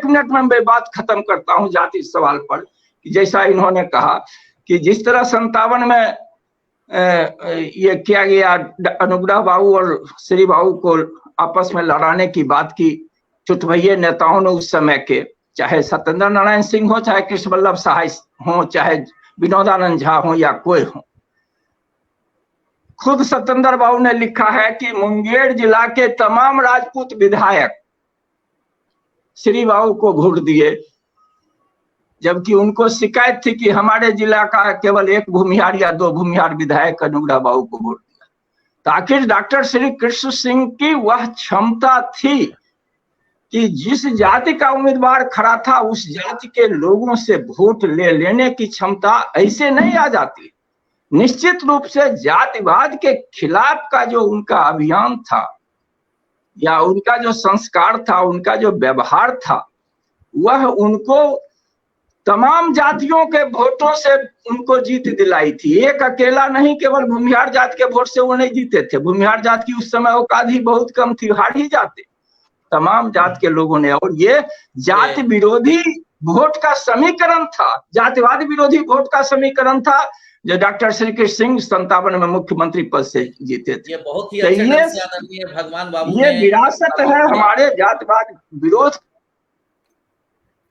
S2: मिनट में मैं बात खत्म करता हूं जाति सवाल पर। जैसा इन्होंने कहा कि जिस तरह 57 में ये किया गया, अनुग्रह बाबू और श्री बाबू को आपस में लड़ाने की बात की चुटभइये नेताओं ने उस समय के, चाहे सत्येंद्र नारायण सिंह हो, चाहे कृष्ण वल्लभ सहाय हो, चाहे विनोदानंद झा हो या कोई हो। खुद सत्येंद्र बाबू ने लिखा है कि मुंगेर जिला के तमाम राजपूत विधायक श्री बाबू को वोट दिए, जबकि उनको शिकायत थी कि हमारे जिला का केवल 1 भूमिहार या 2 भूमिहार विधायक अनुग्रह बाबू को वोट दिया। तो आखिर डॉक्टर श्री कृष्ण सिंह की वह क्षमता थी कि जिस जाति का उम्मीदवार खड़ा था उस जाति के लोगों से वोट लेने की क्षमता ऐसे नहीं आ जाती। निश्चित रूप से जातिवाद के खिलाफ का जो उनका अभियान था या उनका जो संस्कार था, उनका जो व्यवहार था, वह उनको तमाम जातियों के वोटों से उनको जीत दिलाई थी। एक अकेला नहीं, केवल भूमिहार जात के वोट से वो नहीं जीते थे। भूमिहार जात की उस समय औकात ही बहुत कम थी, हार ही जाते। तमाम जात के लोगों ने। और ये जाति विरोधी वोट का समीकरण था, जातिवाद विरोधी वोट का समीकरण था, जो डॉक्टर श्री कृष्ण सिंह 57 में मुख्यमंत्री पद से जीते थे।
S1: ये बहुत ही अच्छे ढंग से आदरणीय भगवान बाबू
S2: ये विरासत है हमारे जातिवाद विरोध।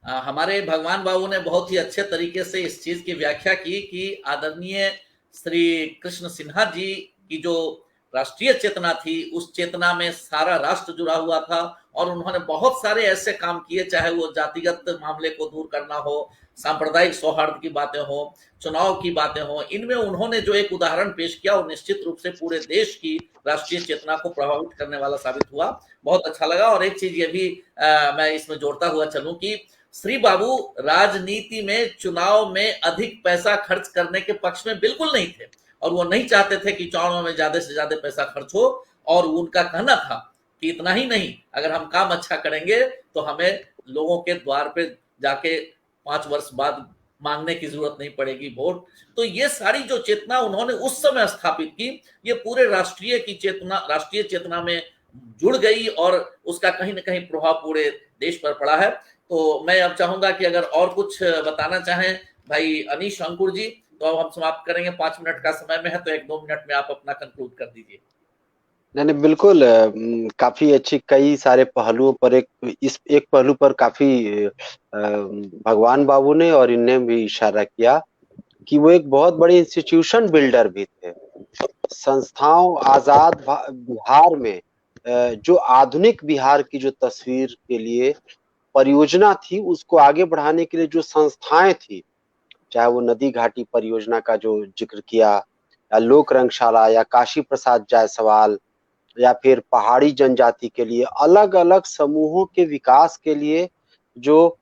S1: हमारे भगवान बाबू ने बहुत ही अच्छे तरीके से इस चीज की व्याख्या की कि आदरणीय श्री कृष्ण सिन्हा जी की जो राष्ट्रीय चेतना थी, उस चेतना में सारा राष्ट्र जुड़ा हुआ था और उन्होंने बहुत सारे ऐसे काम किए, चाहे वो जातिगत मामले को दूर करना हो, सांप्रदायिक सौहार्द की बातें हो, चुनाव की बातें हो, इनमें उन्होंने जो एक उदाहरण पेश किया वो निश्चित रूप से पूरे देश की राष्ट्रीय चेतना को प्रभावित करने वाला साबित हुआ। बहुत अच्छा लगा। और एक चीज ये भी मैं इसमें जोड़ता हुआ चलूं कि श्री बाबू राजनीति में, चुनाव में अधिक पैसा खर्च करने के पक्ष में बिल्कुल नहीं थे और वो नहीं चाहते थे कि चुनाव में ज्यादा से ज्यादा पैसा खर्च हो। और उनका कहना था कि इतना ही नहीं, अगर हम काम अच्छा करेंगे तो हमें लोगों के द्वार पे जाके 5 वर्ष बाद मांगने की जरूरत नहीं पड़ेगी वोट। तो ये सारी जो चेतना उन्होंने उस समय स्थापित की, ये पूरे राष्ट्रीय चेतना में जुड़ गई और उसका कहीं ना कहीं प्रभाव पूरे देश पर पड़ा है। तो मैं अब चाहूंगा कि अगर और कुछ बताना चाहें भाई अनीश अंकुर जी, तो अब हम समाप्त करेंगे। 5 मिनट का समय में है, तो 1-2 मिनट में आप अपना कंक्लूड कर दीजिए।
S5: नहीं बिल्कुल, काफी अच्छी, कई सारे पहलुओं पर एक पहलू पर काफी भगवान बाबू ने और इनने भी इशारा किया कि वो एक बहुत बड़े इंस्टीट्यूशन बिल्डर भी थे। संस्थाओं आजाद बिहार में जो आधुनिक बिहार की जो तस्वीर के लिए परियोजना थी, उसको आगे बढ़ाने के लिए जो संस्थाएं थी, चाहे वो नदी घाटी परियोजना का जो जिक्र किया, या लोक रंगशाला, या काशी प्रसाद जायसवाल, या फिर पहाड़ी जनजाति के लिए अलग अलग समूहों के विकास के लिए जो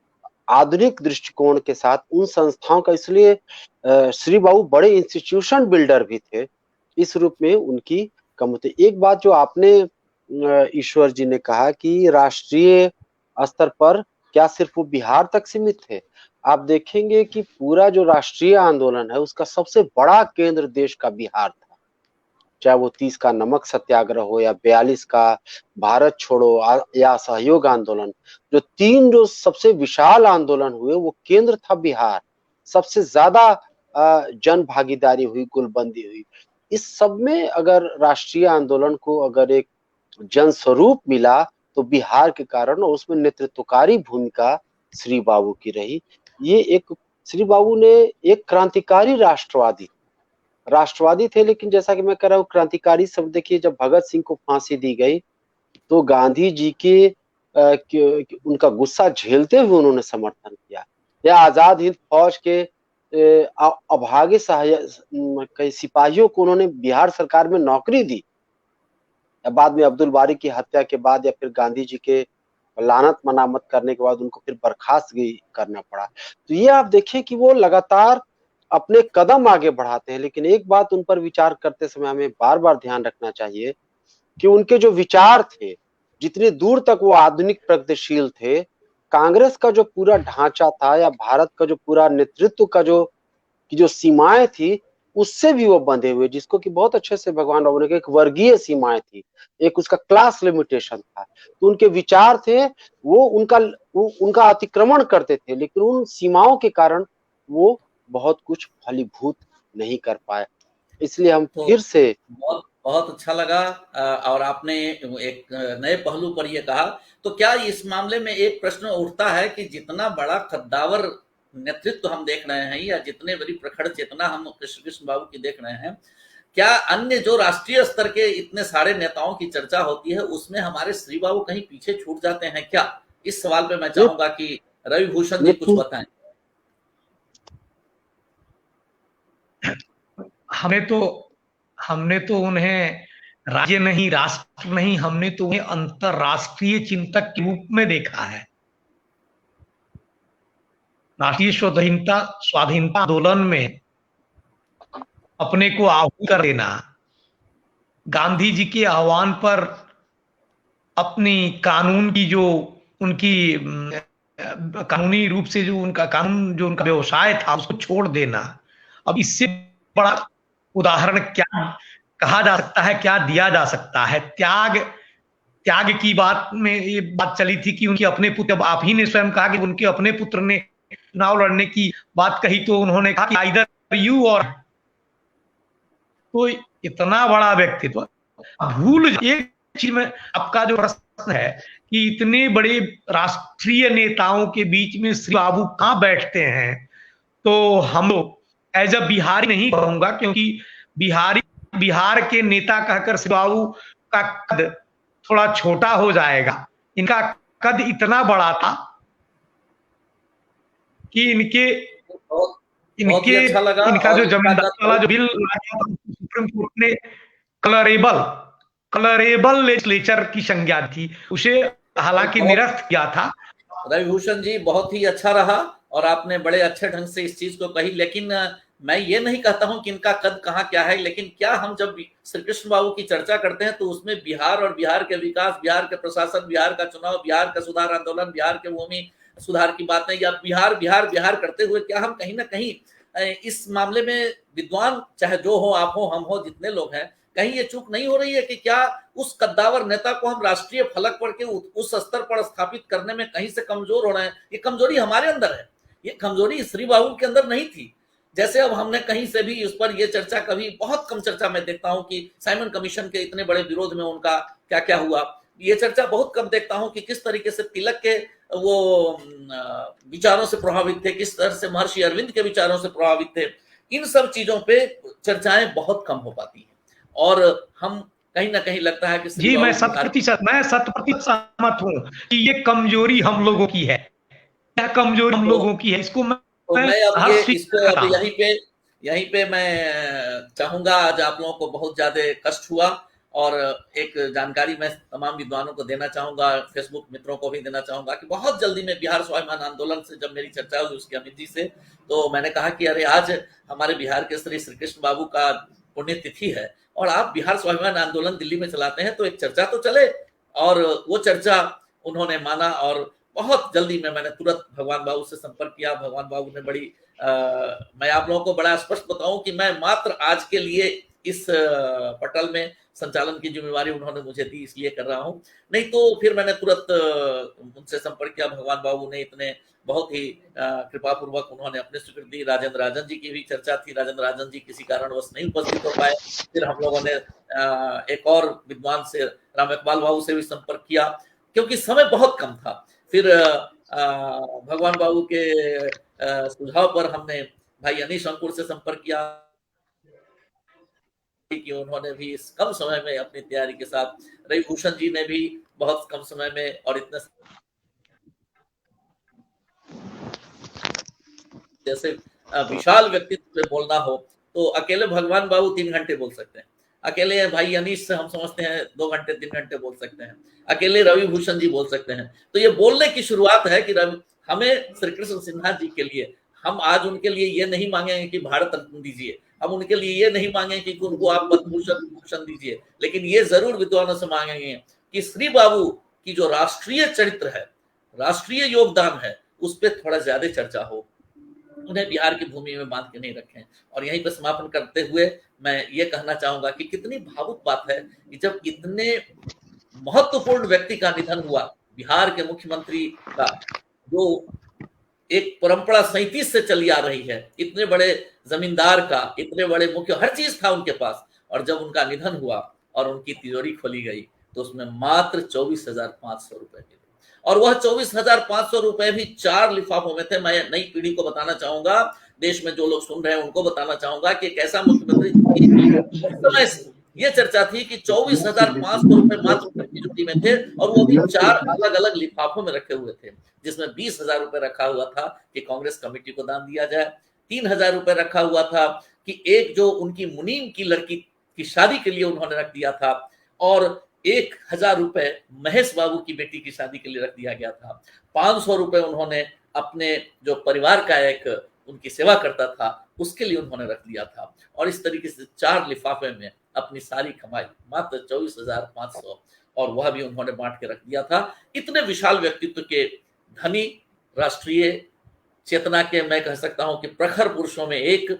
S5: आधुनिक दृष्टिकोण के साथ उन संस्थाओं का, इसलिए श्री बाबू बड़े इंस्टीट्यूशन बिल्डर भी थे। इस रूप में उनकी कम होती। एक बात जो आपने ईश्वर जी ने कहा कि राष्ट्रीय स्तर पर क्या सिर्फ वो बिहार तक सीमित थे, आप देखेंगे कि पूरा जो राष्ट्रीय आंदोलन है उसका सबसे बड़ा केंद्र देश का बिहार था। चाहे वो 30 का नमक सत्याग्रह हो, या 42 का भारत छोड़ो, या सहयोग आंदोलन, जो सबसे विशाल आंदोलन हुए वो केंद्र था बिहार। सबसे ज्यादा जन भागीदारी हुई, गुलबंदी हुई। इस सब में अगर राष्ट्रीय आंदोलन को अगर एक जन स्वरूप मिला तो बिहार के कारण, और उसमें नेतृत्वकारी भूमिका श्री बाबू की रही। ये एक श्री बाबू ने एक क्रांतिकारी राष्ट्रवादी थे, लेकिन जैसा कि मैं कह रहा हूँ क्रांतिकारी शब्द देखिए, जब भगत सिंह को फांसी दी गई तो गांधी जी के उनका गुस्सा झेलते हुए उन्होंने समर्थन किया, या आजाद हिंद फौज के अभागे कई सिपाहियों को उन्होंने बिहार सरकार में नौकरी दी, या बाद में अब्दुल बारी की हत्या के बाद, या फिर गांधी जी के लानत मनामत करने के बाद उनको फिर बर्खास्त करना पड़ा। तो ये आप देखिए कि वो लगातार अपने कदम आगे बढ़ाते हैं। लेकिन एक बात उन पर विचार करते समय हमें बार बार ध्यान रखना चाहिए कि उनके जो विचार थे, जितने दूर तक वो आधुनिक प्रगतिशील थे, कांग्रेस का जो पूरा ढांचा था, या भारत का जो पूरा नेतृत्व का जो सीमाएं थी, उससे भी वो बंधे हुए, जिसको कि बहुत अच्छे से भगवान बाबू ने कहा, एक वर्गीय सीमाएं थी, एक उसका क्लास लिमिटेशन था। तो उनके विचार थे, वो उनका अतिक्रमण करते थे, लेकिन उन सीमाओं के कारण वो बहुत कुछ फलीभूत नहीं कर पाए। इसलिए हम फिर से
S1: बहुत अच्छा लगा। और आपने एक नए पहलू पर यह कहा, तो क्या इस मामले में एक प्रश्न उठता है कि जितना बड़ा कद्दावर नेतृत्व हम देख रहे हैं, या जितने बड़ी प्रखर चेतना हम कृष्ण बाबू की देख रहे हैं, क्या अन्य जो राष्ट्रीय स्तर के इतने सारे नेताओं की चर्चा होती है, उसमें हमारे श्री बाबू कहीं पीछे छूट जाते हैं क्या? इस सवाल पे मैं चाहूंगा कि रवि भूषण जी कुछ बताएं।
S3: हमने तो उन्हें राज्य नहीं, राष्ट्र नहीं, हमने तो उन्हें अंतरराष्ट्रीय चिंतक के रूप में देखा है। राष्ट्रीय स्वाधीनता आंदोलन में अपने को आहुति कर देना, गांधी जी के आह्वान पर अपनी कानून की जो उनकी कानूनी रूप से जो उनका व्यवसाय था उसको छोड़ देना, अब इससे बड़ा उदाहरण क्या कहा जा सकता है, क्या दिया जा सकता है? त्याग त्याग की बात में ये बात चली थी कि उनके अपने पुत्र, अब आप ही ने स्वयं कहा कि उनके अपने पुत्र ने चुनाव लड़ने की बात कही तो उन्होंने कहा कि आइदर यू और, तो इतना बड़ा व्यक्तित्व भूल, एक चीज में आपका जो प्रश्न है कि इतने बड़े राष्ट्रीय नेताओं के बीच में श्री बाबू कहाँ बैठते हैं, तो हम लोग एज अ बिहारी नहीं कहूंगा, क्योंकि बिहार के नेता कहकर श्री बाबू का कद थोड़ा छोटा हो जाएगा। इनका कद इतना बड़ा था कि
S1: अच्छा लगा।
S3: इनका जो जमींदार वाला जो बिल सुप्रीम कोर्ट ने कलरेबल लेजिस्लेचर की संज्ञा थी, उसे हालांकि निरस्त किया था।
S1: रविभूषण जी, बहुत ही अच्छा रहा और आपने बड़े अच्छे ढंग से इस चीज को कही, लेकिन मैं ये नहीं कहता हूं कि इनका कद कहाँ क्या है, लेकिन क्या हम जब श्री कृष्ण बाबू की चर्चा करते हैं तो उसमें बिहार और बिहार के विकास, बिहार के प्रशासन, बिहार का चुनाव, बिहार का सुधार आंदोलन, बिहार के भूमि सुधार की बातें, या बिहार बिहार बिहार करते हुए क्या हम कहीं ना कहीं इस मामले में विद्वान, चाहे जो हो, आप हो, हम हो, जितने लोग हैं, कहीं ये चूक नहीं हो रही है कि क्या उस कद्दावर नेता को हम राष्ट्रीय फलक पर के उस स्तर पर स्थापित करने में कहीं से कमजोर हो रहे हैं? ये कमजोरी हमारे अंदर है, ये कमजोरी श्री बाबू के अंदर नहीं थी। जैसे अब हमने कहीं से भी उस पर ये चर्चा, कभी बहुत कम चर्चा मैं देखता हूं कि साइमन कमीशन के इतने बड़े विरोध में उनका क्या क्या हुआ, ये चर्चा बहुत कम देखता हूं कि किस तरीके से तिलक के वो विचारों से प्रभावित थे, किस तरह से महर्षि अरविंद के विचारों से प्रभावित थे। इन सब चीजों पे चर्चाएं बहुत कम हो पाती हैं और हम कहीं ना कहीं लगता है कि
S3: जी, मैं 100% सहमत हूं कि ये कमजोरी हम लोगों की है, क्या कमजोरी हम लोगों की है, इसको मैं
S1: अब यहीं पे मैं चाहूंगा, आज आप लोगों को बहुत ज्यादा कष्ट हुआ और एक जानकारी मैं तमाम विद्वानों को देना चाहूंगा, फेसबुक मित्रों को भी देना चाहूंगा कि बहुत जल्दी में बिहार स्वाभिमान आंदोलन से जब मेरी चर्चा हुई उसकी अमित जी से, तो मैंने कहा कि अरे आज हमारे बिहार के श्री कृष्ण बाबू का पुण्यतिथि है और आप बिहार स्वाभिमान आंदोलन दिल्ली में चलाते हैं, तो एक चर्चा तो चले। और वो चर्चा उन्होंने माना और बहुत जल्दी में मैंने तुरंत भगवान बाबू से संपर्क किया। भगवान बाबू ने बड़ी मैं आप लोगों को बड़ा स्पष्ट बताऊं कि मैं मात्र आज के लिए इस पटल में संचालन की जिम्मेवारी उन्होंने मुझे दी, इसलिए कर रहा हूं, नहीं तो फिर मैंने तुरंत उनसे संपर्क किया। भगवान बाबू ने इतने बहुत ही कृपा पूर्वक उन्होंने अपने स्वीकृति दी। राजेंद्र राजन जी की भी चर्चा थी, राजेंद्र राजन जी किसी कारणवश नहीं उपस्थित हो पाए। फिर हम लोगों ने एक और विद्वान से, राम इकबाल बाबू से भी संपर्क किया, क्योंकि समय बहुत कम था। फिर भगवान बाबू के सुझाव पर हमने भाई अनीश अंकुर से संपर्क किया कि उन्होंने भी इस कम समय में अपनी तैयारी के साथ, रविभूषण जी ने भी बहुत कम समय में और इतने जैसे विशाल व्यक्तित्व में बोलना हो तो अकेले भगवान बाबू 3 घंटे बोल सकते हैं, अकेले भाई अनीश से हम समझते हैं 2 घंटे 3 घंटे बोल सकते हैं, अकेले रविभूषण जी बोल सकते हैं। तो ये बोलने की शुरुआत है कि हमें श्री कृष्ण सिन्हा जी के लिए, हम आज उनके लिए ये नहीं मांगेंगे कि भारत रत्न दीजिए, हम उनके लिए ये नहीं मांगेंगे कि उनको आप पद्म भूषण दीजिए, लेकिन ये जरूर विद्वानों से मांगेंगे कि श्री बाबू की जो राष्ट्रीय चरित्र है, राष्ट्रीय योगदान है, उस पर थोड़ा ज्यादा चर्चा हो, उन्हें बिहार की भूमि में बांध के नहीं रखें। और यहीं पर समापन करते हुए मैं ये कहना चाहूंगा कि कितनी भावुक बात है कि जब इतने महत्वपूर्ण व्यक्ति का निधन हुआ, बिहार के मुख्यमंत्री का, जो एक परंपरा 37 से चली आ रही है, इतने बड़े जमींदार का, इतने बड़े मुख्य, हर चीज था उनके पास, और जब उनका निधन हुआ और उनकी तिजोरी खोली गई तो उसमें मात्र 24,500 रुपए मिले, और वह 24,500 रुपए भी 4 लिफाफों में थे। मैं नई पीढ़ी को बताना चाहूंगा, देश में जो लोग सुन रहे हैं उनको बताना चाहूंगा कि एक ऐसा मुख्यमंत्री, ये चर्चा थी कि 24,500 रुपए मात्र तिजोरी में थे, और वो भी 4 अलग अलग लिफाफों में रखे हुए थे, जिसमें 20,000 रुपए रखा हुआ था कि कांग्रेस कमेटी को दान दिया जाए, 3,000 रुपए रखा हुआ था कि एक जो उनकी मुनीम की लड़की की शादी के लिए उन्होंने रख दिया था, और 1,000 रुपए महेश बाबू की बेटी की शादी के लिए रख दिया गया था, 500 रुपए उन्होंने अपने जो परिवार का एक उनकी सेवा करता था उसके लिए उन्होंने रख दिया था, और इस तरीके से 4 लिफाफे में अपनी सारी कमाई मात्र 24,500, और वह भी उन्होंने बांट के रख दिया था। इतने विशाल व्यक्तित्व के धनी, राष्ट्रीय चेतना के, मैं कह सकता हूं कि प्रखर पुरुषों में एक,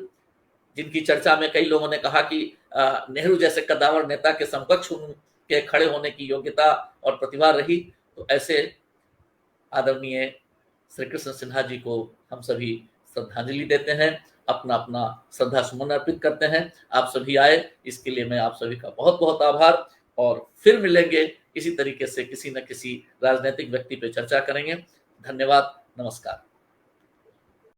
S1: जिनकी चर्चा में कई लोगों ने कहा कि नेहरू जैसे कद्दावर नेता के समकक्ष उनके के खड़े होने की योग्यता और प्रतिभा रही, तो ऐसे आदरणीय श्री कृष्ण सिन्हा जी को हम सभी श्रद्धांजलि देते हैं, अपना अपना श्रद्धा सुमन अर्पित करते हैं। आप सभी आए, इसके लिए मैं आप सभी का बहुत बहुत आभार, और फिर मिलेंगे इसी तरीके से किसी न किसी राजनीतिक व्यक्ति पे चर्चा करेंगे। धन्यवाद, नमस्कार।